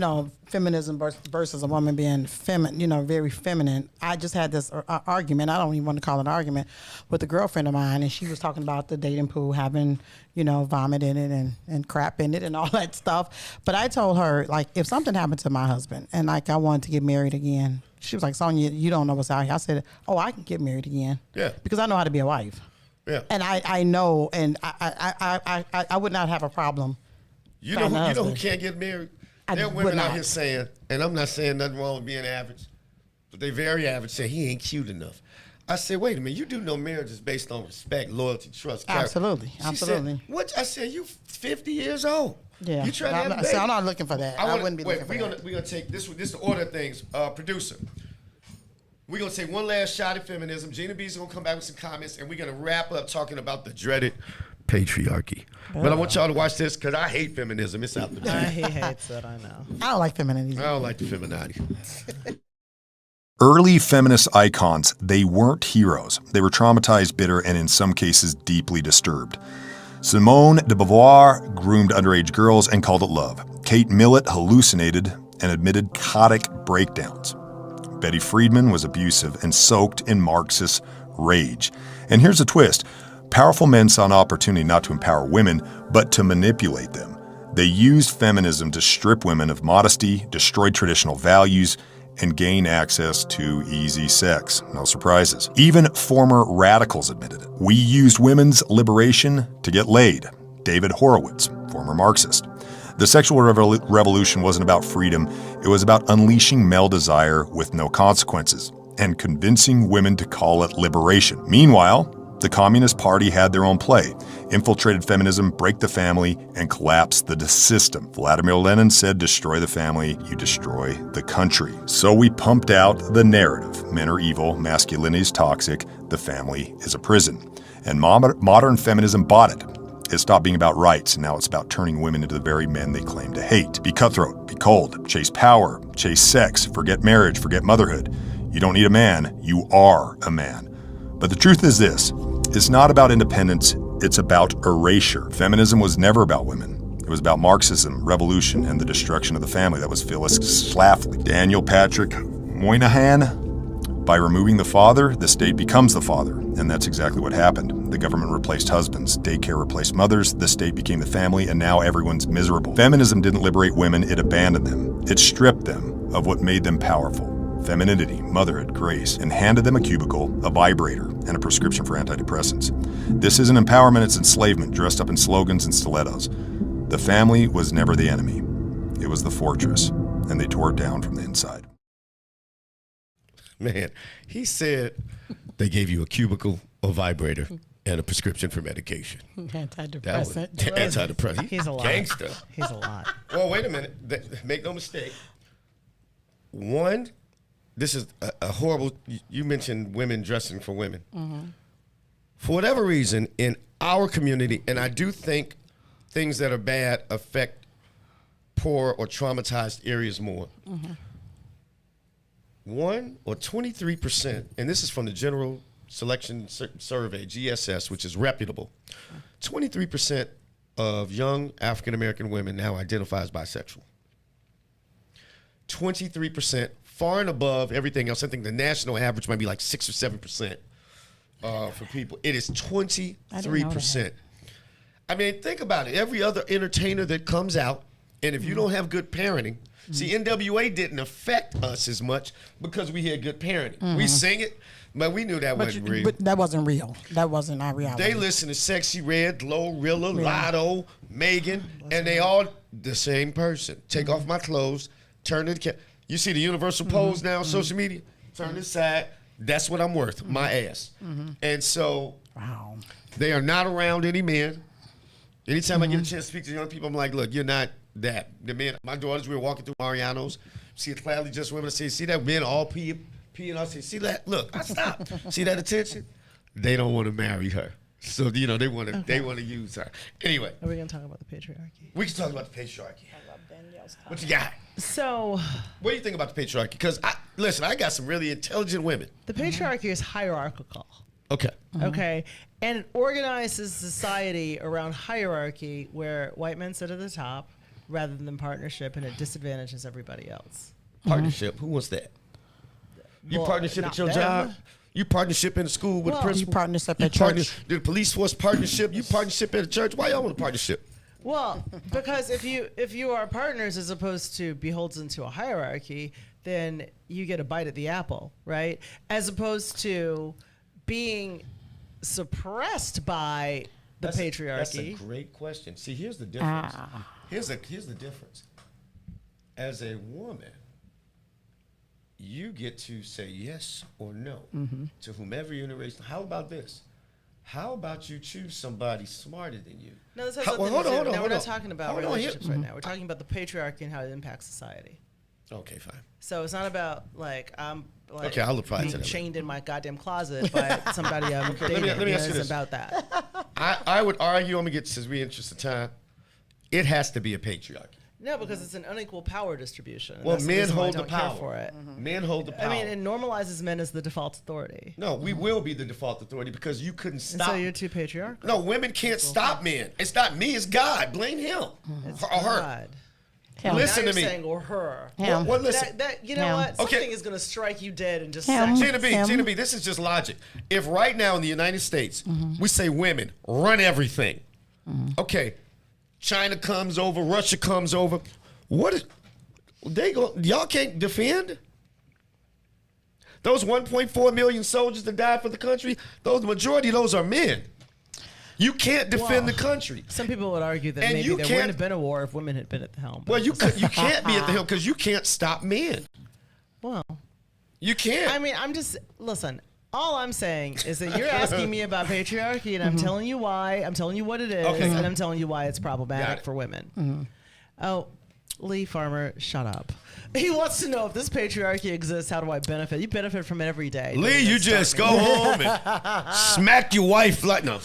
feminism versus a woman being very feminine. I just had this argument. I don't even want to call it an argument with a girlfriend of mine, and she was talking about the dating pool having, vomit in it and crap in it and all that stuff. But I told her, like, if something happened to my husband and like I wanted to get married again, she was like, Sonia, you don't know what's out here. I said, oh, I can get married again. Yeah. Because I know how to be a wife. Yeah. And I know, and I would not have a problem. You know who can't get married? There are women out here saying, and I'm not saying nothing wrong with being average, but they very average, saying he ain't cute enough. I said, wait a minute, you do know marriage is based on respect, loyalty, trust, Absolutely. Said, what? I said, you 50 years old. Yeah. You trying to have a baby? So I'm not looking for that. I wouldn't be looking for that. We're going to take this is the order of things. Producer, we're going to take one last shot at feminism. Gina B's going to come back with some comments, and we're going to wrap up talking about the dreaded patriarchy. But I want y'all to watch this because I hate feminism. It's out there. He hates it, I know. I don't like femininity. I don't like the femininity. Early feminist icons, they weren't heroes. They were traumatized, bitter, and in some cases deeply disturbed. Simone de Beauvoir groomed underage girls and called it love. Kate Millett hallucinated and admitted psychotic breakdowns. Betty Friedman was abusive and soaked in Marxist rage. And here's a twist. Powerful men saw an opportunity not to empower women, but to manipulate them. They used feminism to strip women of modesty, destroy traditional values, and gain access to easy sex. No surprises. Even former radicals admitted it. We used women's liberation to get laid. David Horowitz, former Marxist. The sexual revolution wasn't about freedom. It was about unleashing male desire with no consequences and convincing women to call it liberation. Meanwhile, the Communist Party had their own play, infiltrated feminism, break the family, and collapse the system. Vladimir Lenin said, destroy the family, you destroy the country. So we pumped out the narrative. Men are evil, masculinity is toxic, the family is a prison. And modern feminism bought it. It stopped being about rights, and now it's about turning women into the very men they claim to hate. Be cutthroat, be cold, chase power, chase sex, forget marriage, forget motherhood. You don't need a man, you are a man. But the truth is this, it's not about independence, it's about erasure. Feminism was never about women. It was about Marxism, revolution, and the destruction of the family. That was Phyllis Schlafly. Daniel Patrick Moynihan. By removing the father, the state becomes the father. And that's exactly what happened. The government replaced husbands, daycare replaced mothers, the state became the family, and now everyone's miserable. Feminism didn't liberate women, it abandoned them. It stripped them of what made them powerful. Femininity, motherhood, grace, and handed them a cubicle, a vibrator, and a prescription for antidepressants. This isn't empowerment, it's enslavement, dressed up in slogans and stilettos. The family was never the enemy. It was the fortress, and they tore it down from the inside. Man, he said they gave you a cubicle, a vibrator, and a prescription for medication. Antidepressant. Antidepressant. He's a lot. Gangster. He's a lot. Well, wait a minute. Make no mistake. One, this is a horrible, you mentioned women dressing for women. Mm-hmm. For whatever reason, in our community, and I do think things that are bad affect poor or traumatized areas more. Mm-hmm. 23%, and this is from the General Selection Survey, GSS, which is reputable. 23% of young African-American women now identify as bisexual. 23%, far and above everything else. I think the national average might be like 6 or 7% for people. It is 23%. I mean, think about it. Every other entertainer that comes out, and if you don't have good parenting, see, NWA didn't affect us as much because we had good parenting. Mm-hmm. We sing it, but we knew that wasn't real. But that wasn't real. That wasn't our reality. They listen to Sexy Red, Glorilla, Lotto, Megan, and they all the same person. Take off my clothes, turn to the camera. You see the universal pose now on social media? Turn this side. That's what I'm worth, my ass. Mm-hmm. And so they are not around any men. Anytime I get a chance to speak to young people, I'm like, look, you're not that. The men, my daughters, we were walking through Mariano's, see a cloudly just women, I say, see that men all pee, and I'll say, see that? Look, I stopped. See that attention? They don't want to marry her. So, they want to use her. Anyway. Are we going to talk about the patriarchy? We can talk about the patriarchy. I love Danielle's comment. What you got? So. What do you think about the patriarchy? Because, I got some really intelligent women. The patriarchy is hierarchical. Okay. Okay. And it organizes society around hierarchy where white men sit at the top rather than partnership, and it disadvantages everybody else. Partnership? Who wants that? You partnership at your job? You partnership in the school with the principal? You partnership at church? The police force partnership? You partnership at a church? Why y'all want a partnership? Well, because if you are partners as opposed to beholden to a hierarchy, then you get a bite at the apple, right? As opposed to being suppressed by the patriarchy. That's a great question. See, here's the difference. Here's the difference. As a woman, you get to say yes or no to whomever you're in a race. How about this? How about you choose somebody smarter than you? No, this has nothing to do. No, we're not talking about relationships right now. We're talking about the patriarchy and how it impacts society. Okay, fine. So it's not about okay, I'll apply to that. Chained in my goddamn closet by somebody I'm dating. Let me ask you this. It's about that. I would argue, I'm going to get, since we're interested in time, it has to be a patriarchy. No, because it's an unequal power distribution. Well, men hold the power. For it. Men hold the power. I mean, it normalizes men as the default authority. No, we will be the default authority because you couldn't stop. And so you're too patriarchal. No, women can't stop men. It's not me, it's God. Blame him. It's or her. God. Listen to me. Saying, or her. Well, listen. You know what? Something is going to strike you dead and just Gina B, this is just logic. If right now in the United States, we say women, run everything. Okay, China comes over, Russia comes over. Y'all can't defend? Those 1.4 million soldiers that died for the country, the majority of those are men. You can't defend the country. Some people would argue that maybe there wouldn't have been a war if women had been at the helm. Well, you can't be at the helm because you can't stop men. Well, you can't. I mean, listen, all I'm saying is that you're asking me about patriarchy, and I'm telling you why. I'm telling you what it is, and I'm telling you why it's problematic for women. Oh, Lee Farmer, shut up. He wants to know if this patriarchy exists, how do I benefit? You benefit from it every day. Lee, you just go home and smack your wife like no.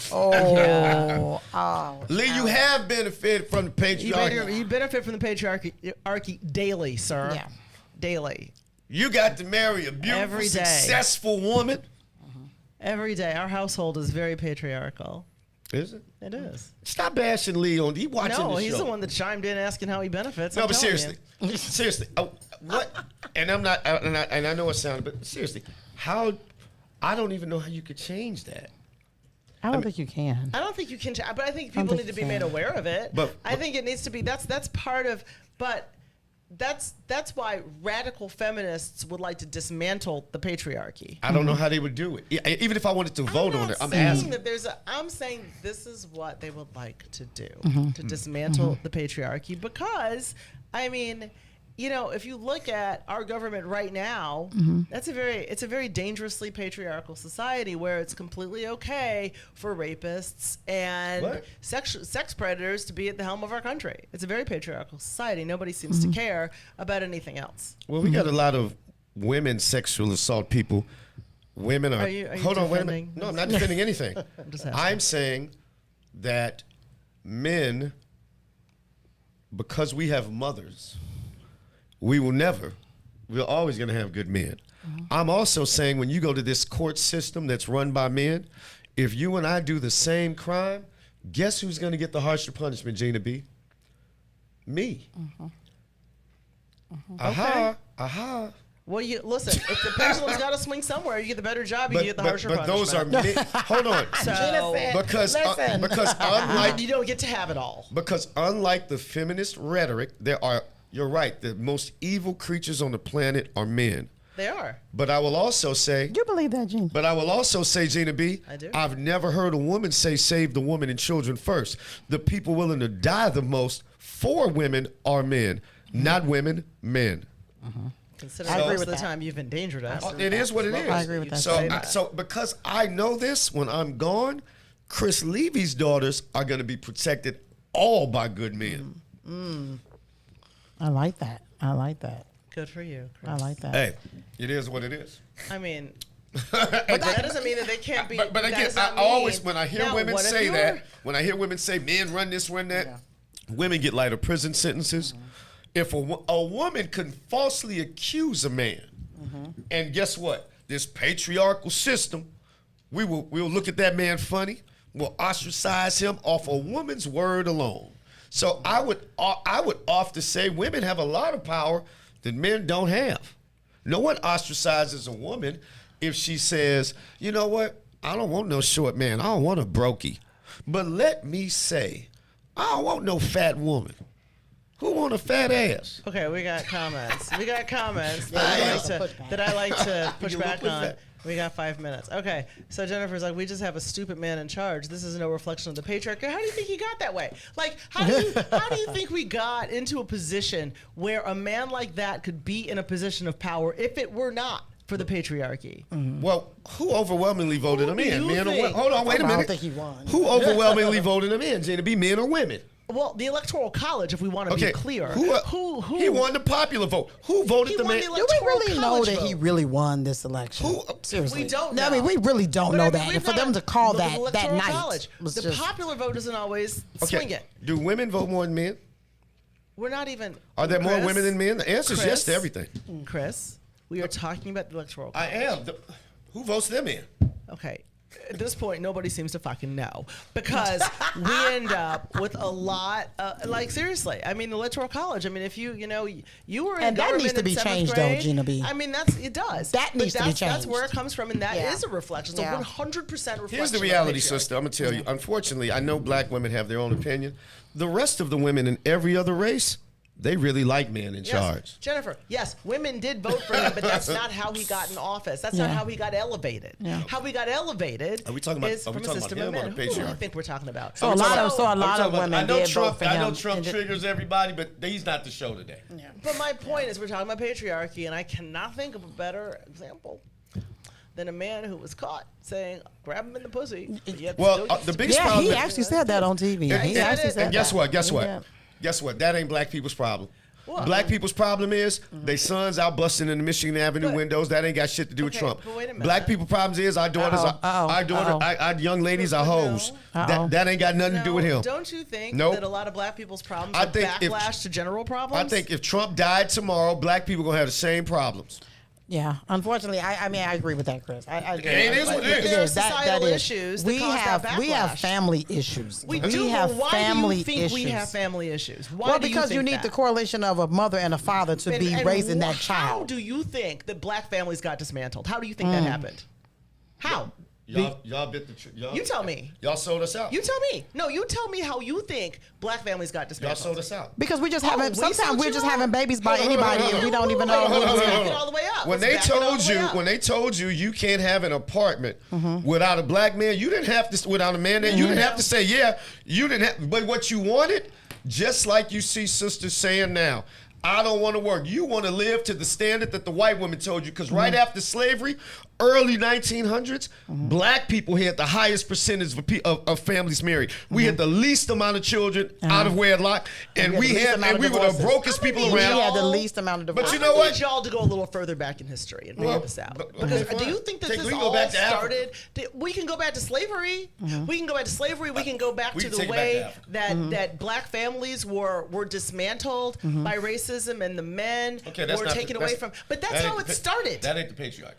Lee, you have benefited from the patriarchy. You benefit from the patriarchy daily, sir. Yeah. Daily. You got to marry a beautiful, successful woman. Every day. Our household is very patriarchal. Is it? It is. Stop bashing Lee on. He watching the show. No, he's the one that chimed in asking how he benefits. No, but seriously, seriously, what? And I'm not, and I know it sounds, but seriously, how? I don't even know how you could change that. I don't think you can. I don't think you can, but I think people need to be made aware of it. But I think it needs to be. That's part of. But that's why radical feminists would like to dismantle the patriarchy. I don't know how they would do it. Even if I wanted to vote on it, I'm asking. I'm saying this is what they would like to do to dismantle the patriarchy because, I mean, you know, if you look at our government right now, it's a very dangerously patriarchal society where it's completely okay for rapists and sex predators to be at the helm of our country. It's a very patriarchal society. Nobody seems to care about anything else. Well, we got a lot of women sexual assault people. Women are you hold on, wait a minute. No, I'm not defending anything. I'm saying that men, because we have mothers, we're always going to have good men. I'm also saying when you go to this court system that's run by men, if you and I do the same crime, guess who's going to get the harsher punishment, Gina B? Me. Aha. Well, you listen. If the pendulum's got to swing somewhere, you get the better job. You get the harsher punishment. But those are hold on. Because unlike you don't get to have it all. Because unlike the feminist rhetoric, you're right. The most evil creatures on the planet are men. They are. But I will also say... You believe that, Gina? But I will also say, Gina B, I do. I've never heard a woman say save the woman and children first. The people willing to die the most for women are men. Not women, men. Considering most of the time you've endangered us. It is what it is. I agree with that. So because I know this, when I'm gone, Chris Levy's daughters are going to be protected all by good men. I like that. Good for you, Chris. I like that. Hey, it is what it is. I mean, but that doesn't mean that they can't be. But again, I always, when I hear women say that, when I hear women say men run this, run that, women get lighter prison sentences. If a woman can falsely accuse a man, and guess what? This patriarchal system, we'll look at that man funny. We'll ostracize him off a woman's word alone. So I would often say women have a lot of power that men don't have. No one ostracizes a woman if she says, you know what? I don't want no short man. I don't want a brokey. But let me say, I don't want no fat woman. Who want a fat ass? Okay, we got comments. that I like to push back on. We got 5 minutes. Okay, so Jennifer's like, we just have a stupid man in charge. This is no reflection of the patriarchy. How do you think he got that way? Like, how do you think we got into a position where a man like that could be in a position of power if it were not for the patriarchy? Well, who overwhelmingly voted him in? Men or women? Hold on, wait a minute. I don't think he won. Who overwhelmingly voted him in? Did it be men or women? Well, the Electoral College, if we want to be clear. Who? He won the popular vote. Who voted the man? Do we really know that he really won this election? Seriously. We don't know. I mean, we really don't know that. And for them to call that night. College, the popular vote doesn't always swing it. Do women vote more than men? We're not even. Are there more women than men? The answer is yes to everything. Chris, we are talking about the Electoral College. I am. Who votes them in? Okay. At this point, nobody seems to fucking know because we end up with a lot. Like seriously, I mean, the Electoral College. I mean, if you were in and that needs to be changed, grade, though, Gina B. I mean, it does. That needs to be changed. That's where it comes from, and that is a reflection. So 100% reflection. Here's the reality, sister. I'm gonna tell you. Unfortunately, I know black women have their own opinion. The rest of the women in every other race, they really like men in charge. Jennifer, yes, women did vote for him, but that's not how he got in office. That's not how he got elevated. How he got elevated are we talking about, is from a system of men. Who do you think we're talking about? So a lot of women did vote for him. I know Trump triggers everybody, but he's not the show today. Yeah. But my point is we're talking about patriarchy, and I cannot think of a better example than a man who was caught saying, grab him in the pussy. Well, the biggest problem... he actually said that on TV. And guess what? Guess what? That ain't black people's problem. What? Black people's problem is they sons out busting in the Michigan Avenue windows. That ain't got shit to do with Trump. Black people problems is our daughters, our young ladies are hoes. That ain't got nothing to do with him. Don't you think that a lot of black people's problems are backlash to general problems? I think if Trump died tomorrow, black people gonna have the same problems. Yeah, unfortunately, I mean, I agree with that, Chris. It is what it is. There are societal issues that cause that backlash. We have family issues. We have family issues. We have family issues. Why because you need the correlation of a mother and a father to be raising that child. How do you think that black families got dismantled? How do you think that happened? How? Y'all bit the you tell me. Y'all sold us out. You tell me. No, you tell me how you think black families got dismantled. Y'all sold us out. Because we just haven't. Sometimes we're just having babies by anybody, and we don't even know. All the way up. When they told you you can't have an apartment without a black man, you didn't have to. Without a man, there, you didn't have to say you didn't have. But what you wanted, just like you see sisters saying now. I don't want to work. You want to live to the standard that the white woman told you. Because right after slavery, early 1900s, black people had the highest percentage of families married. We had the least amount of children out of wedlock, and we were the brokest people around. We had the least amount of divorces. But you know what? I need y'all to go a little further back in history and figure this out. Because do you think that this all started? We can go back to slavery. We can go back to slavery. We can go back to the way that black families were dismantled by racism and the men were taken away from. But that's how it started. That ain't the patriarchy.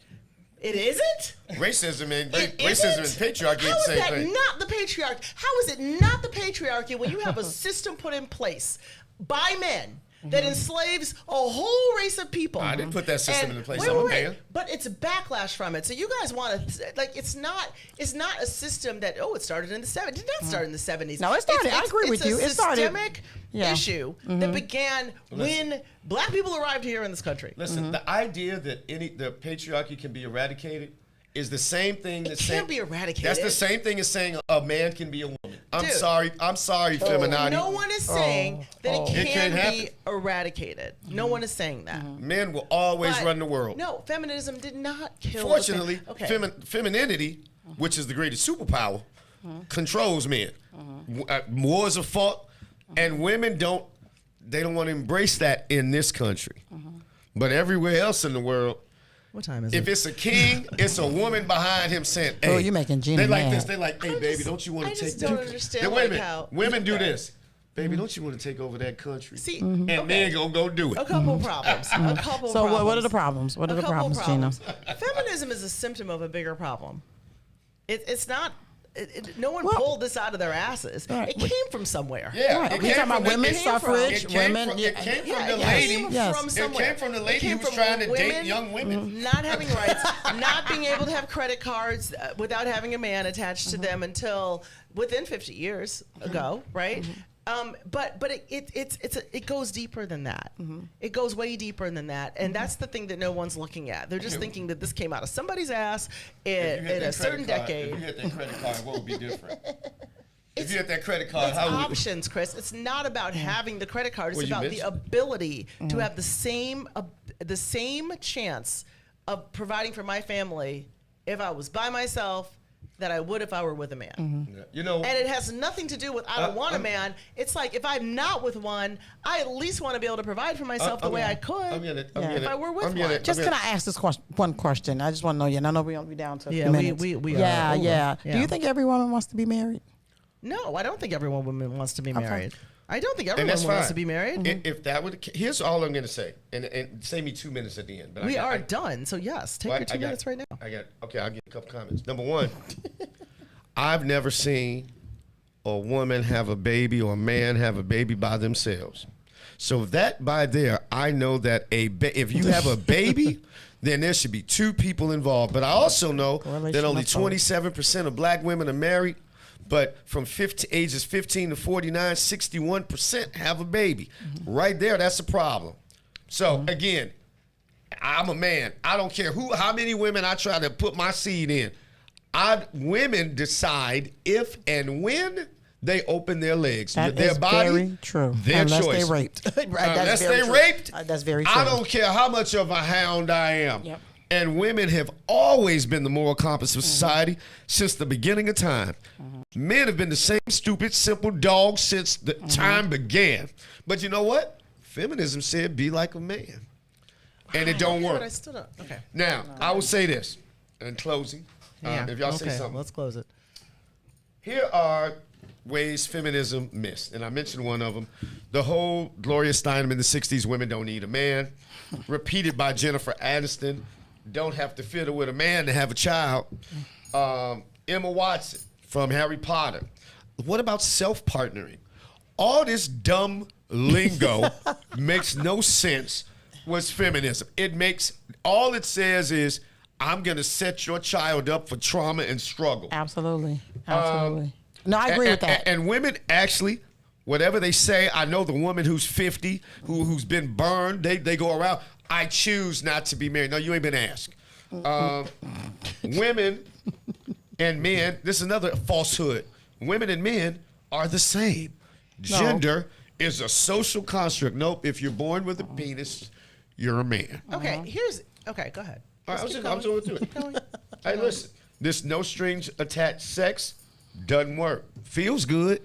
It isn't? Racism and patriarchy ain't the same thing. How is that not the patriarchy? How is it not the patriarchy when you have a system put in place by men that enslaves a whole race of people? I didn't put that system in place. I'm a man. But it's a backlash from it. So you guys want to it's not a system that it started in the 70s. It did not start in the 70s. No, it started. I agree with you. It started. It's a systemic issue that began when black people arrived here in this country. Listen, the idea that the patriarchy can be eradicated is the same thing that can't be eradicated. That's the same thing as saying a man can be a woman. I'm sorry, feminati. No one is saying that it can be eradicated. No one is saying that. Men will always run the world. No, feminism did not kill. Fortunately, femininity, which is the greatest superpower, controls men. Wars are fought, and women don't want to embrace that in this country. But everywhere else in the world, What time is it? If it's a king, it's a woman behind him saying, hey. Oh, you're making Gina They like mad. this. They like, hey, baby, don't you want to take I just don't understand women do this. Baby, don't you want to take over that country? See, and men gonna go do it. A couple problems. A couple So problems. what are the problems? What are the problems, Gina? Feminism is a symptom of a bigger problem. It's not. No one pulled this out of their asses. Right. It came from somewhere. Yeah, Right. it We came talking from about women's suffrage, women. It came from the It lady. came Yes. from It somewhere. came from the lady came who was from trying to women date young women. not having rights, not being able to have credit cards without having a man attached to them until within 50 years ago, right? But it goes deeper than that. It goes way deeper than that, and that's the thing that no one's looking at. They're just thinking that this came out of somebody's ass in a certain decade. If you had that credit card, what would be different? If you had that credit card, it's how would options, Chris. It's not about having the credit card. It's Well, you about the mentioned- ability to have the same chance of providing for my family if I was by myself that I would if I were with a man. Yeah. You know, And it has nothing to do with I don't want a man. It's like if I'm not with one, I at least want to be able to provide for myself the way I could if I were with one. Just can I ask this one question? I just want to know you, and I know we'll be down to a few minutes. we yeah, are over. yeah. Yeah. Do you think every woman wants to be married? No, I don't think every woman wants to be married. I don't think and everyone that's wants fine. to be married. If that would, here's all I'm going to say, and save me 2 minutes at the end. But We are done, so yes, take your 2 minutes right now. Okay, I'll get a couple comments. Number one, I've never seen a woman have a baby or a man have a baby by themselves. So that by there, I know that if you have a baby, then there should be 2 people involved. But I also know that only 27% of black women are married. But from ages 15 to 49, 61% have a baby. Right there, that's a problem. So again, I'm a man. I don't care how many women I try to put my seed in. Women decide if and when they open their legs. That their is body, very true. Their Unless choice. they raped. Unless they raped, that's very true. I don't care how much of a hound I am. Yep. And women have always been the moral compass of society since the beginning of time. Men have been the same stupid, simple dogs since the time began. But you know what? Feminism said be like a man. And it don't work. But I still don't. Okay. Now, I will say this in closing. If y'all say something. Let's close it. Here are ways feminism missed, and I mentioned one of them. The whole Gloria Steinem in the 60s, women don't need a man, repeated by Jennifer Aniston, don't have to fiddle with a man to have a child. Emma Watson from Harry Potter. What about self-partnering? All this dumb lingo makes no sense was feminism. All it says is, I'm going to set your child up for trauma and struggle. Absolutely. No, I agree with that. And women actually, whatever they say, I know the woman who's 50, who's been burned, they go around, I choose not to be married. No, you ain't been asked. Women and men, this is another falsehood. Women and men are the same. No. Gender is a social construct. Nope, if you're born with a penis, you're a man. Okay, okay, go ahead. All right, I'm going to do it. Hey, listen, this no strings attached sex doesn't work. Feels good,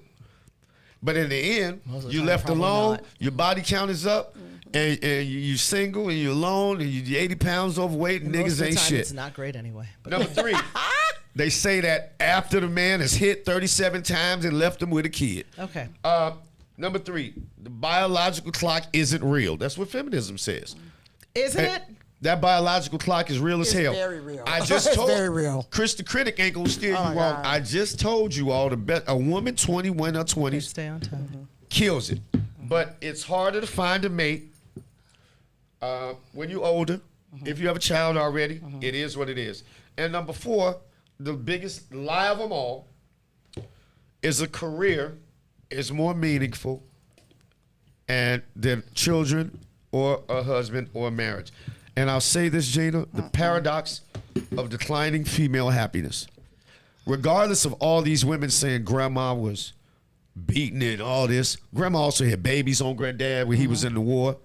but in the end, you left alone, your body count is up, and you single, and you're alone, and you're 80 pounds overweight, and Most niggas of the ain't time shit. It's not great anyway. But Number 3, they say that after the man has hit 37 times and left him with a kid. Okay. Number 3, the biological clock isn't real. That's what feminism says. Isn't it? That biological clock is real as hell. It's very real. I just told It's very real. Chris the Critic ain't gonna steer you wrong. God. I just told you all a woman 21 or 20s Stay on top. kills it. But it's harder to find a mate when you're older. If you have a child already, it is what it is. And number 4, the biggest lie of them all is a career is more meaningful and than children or a husband or a marriage. And I'll say this, Gina, the paradox of declining female happiness. Regardless of all these women saying grandma was beaten and all this, grandma also had babies on granddad when he was in the war.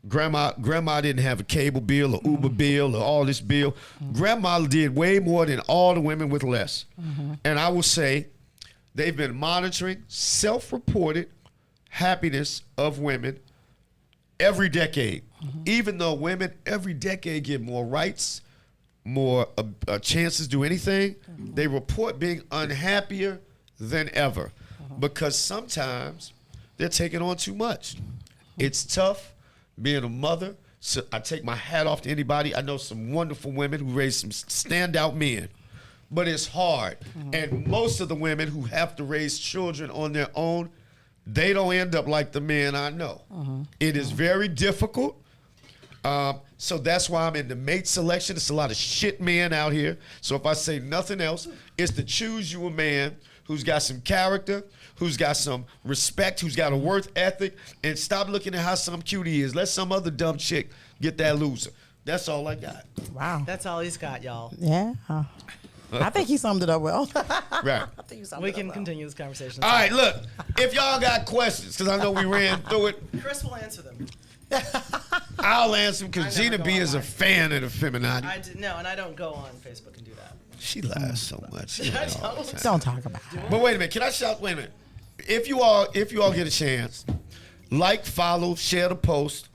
Grandma didn't have a cable bill or Uber bill or all this bill. Grandma did way more than all the women with less. And I will say they've been monitoring self-reported happiness of women every decade. Even though women every decade get more rights, more chances to do anything, they report being unhappier than ever because sometimes they're taking on too much. It's tough being a mother. So I take my hat off to anybody. I know some wonderful women who raise some standout men, but it's hard. And most of the women who have to raise children on their own, they don't end up like the men I know. It is very difficult. So that's why I'm in the mate selection. It's a lot of shit men out here. So if I say nothing else, it's to choose you a man who's got some character, who's got some respect, who's got a worth ethic, and stop looking at how some cute he is. Let some other dumb chick get that loser. That's all I got. Wow. That's all he's got, y'all. Yeah. I think he summed it up well. Right. I think you summed We it can up continue this conversation. All right, look. If y'all got questions, because I know we ran through it, Chris will answer them. I'll answer them because Gina B is a fan of the feminine. No, and I don't go on Facebook and do that. She lies so much. Don't talk about it. But wait a minute. Can I shout? Wait a minute. If you all get a chance, like, follow, share the post,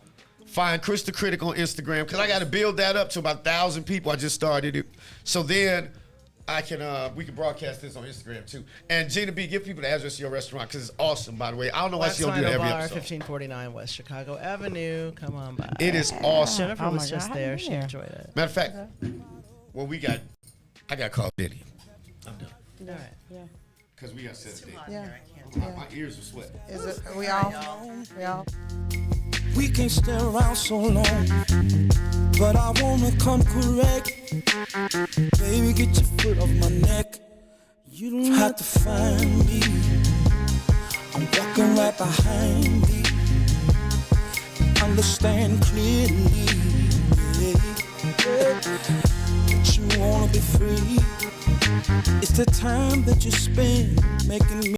find Chris the Critic on Instagram because I got to build that up to about 1,000 people. I just started it, so then we can broadcast this on Instagram too. And Gina B, give people the address of your restaurant because it's awesome. By the way, I don't know why she don't do that every episode. 1549 West Chicago Avenue. Come on by. It is awesome. Jennifer was just there. She enjoyed it. Matter of fact, well, I got to call Diddy. I'm done. All right. Yeah. Because we got to set a date. Yeah. My ears are sweating. Is it? We all? We can't stay around so long, but I wanna come correct. Baby, get your foot off my neck. You don't have to find me. I'm walking right behind you. Understand clearly, that you wanna be free. It's the time that you spend making me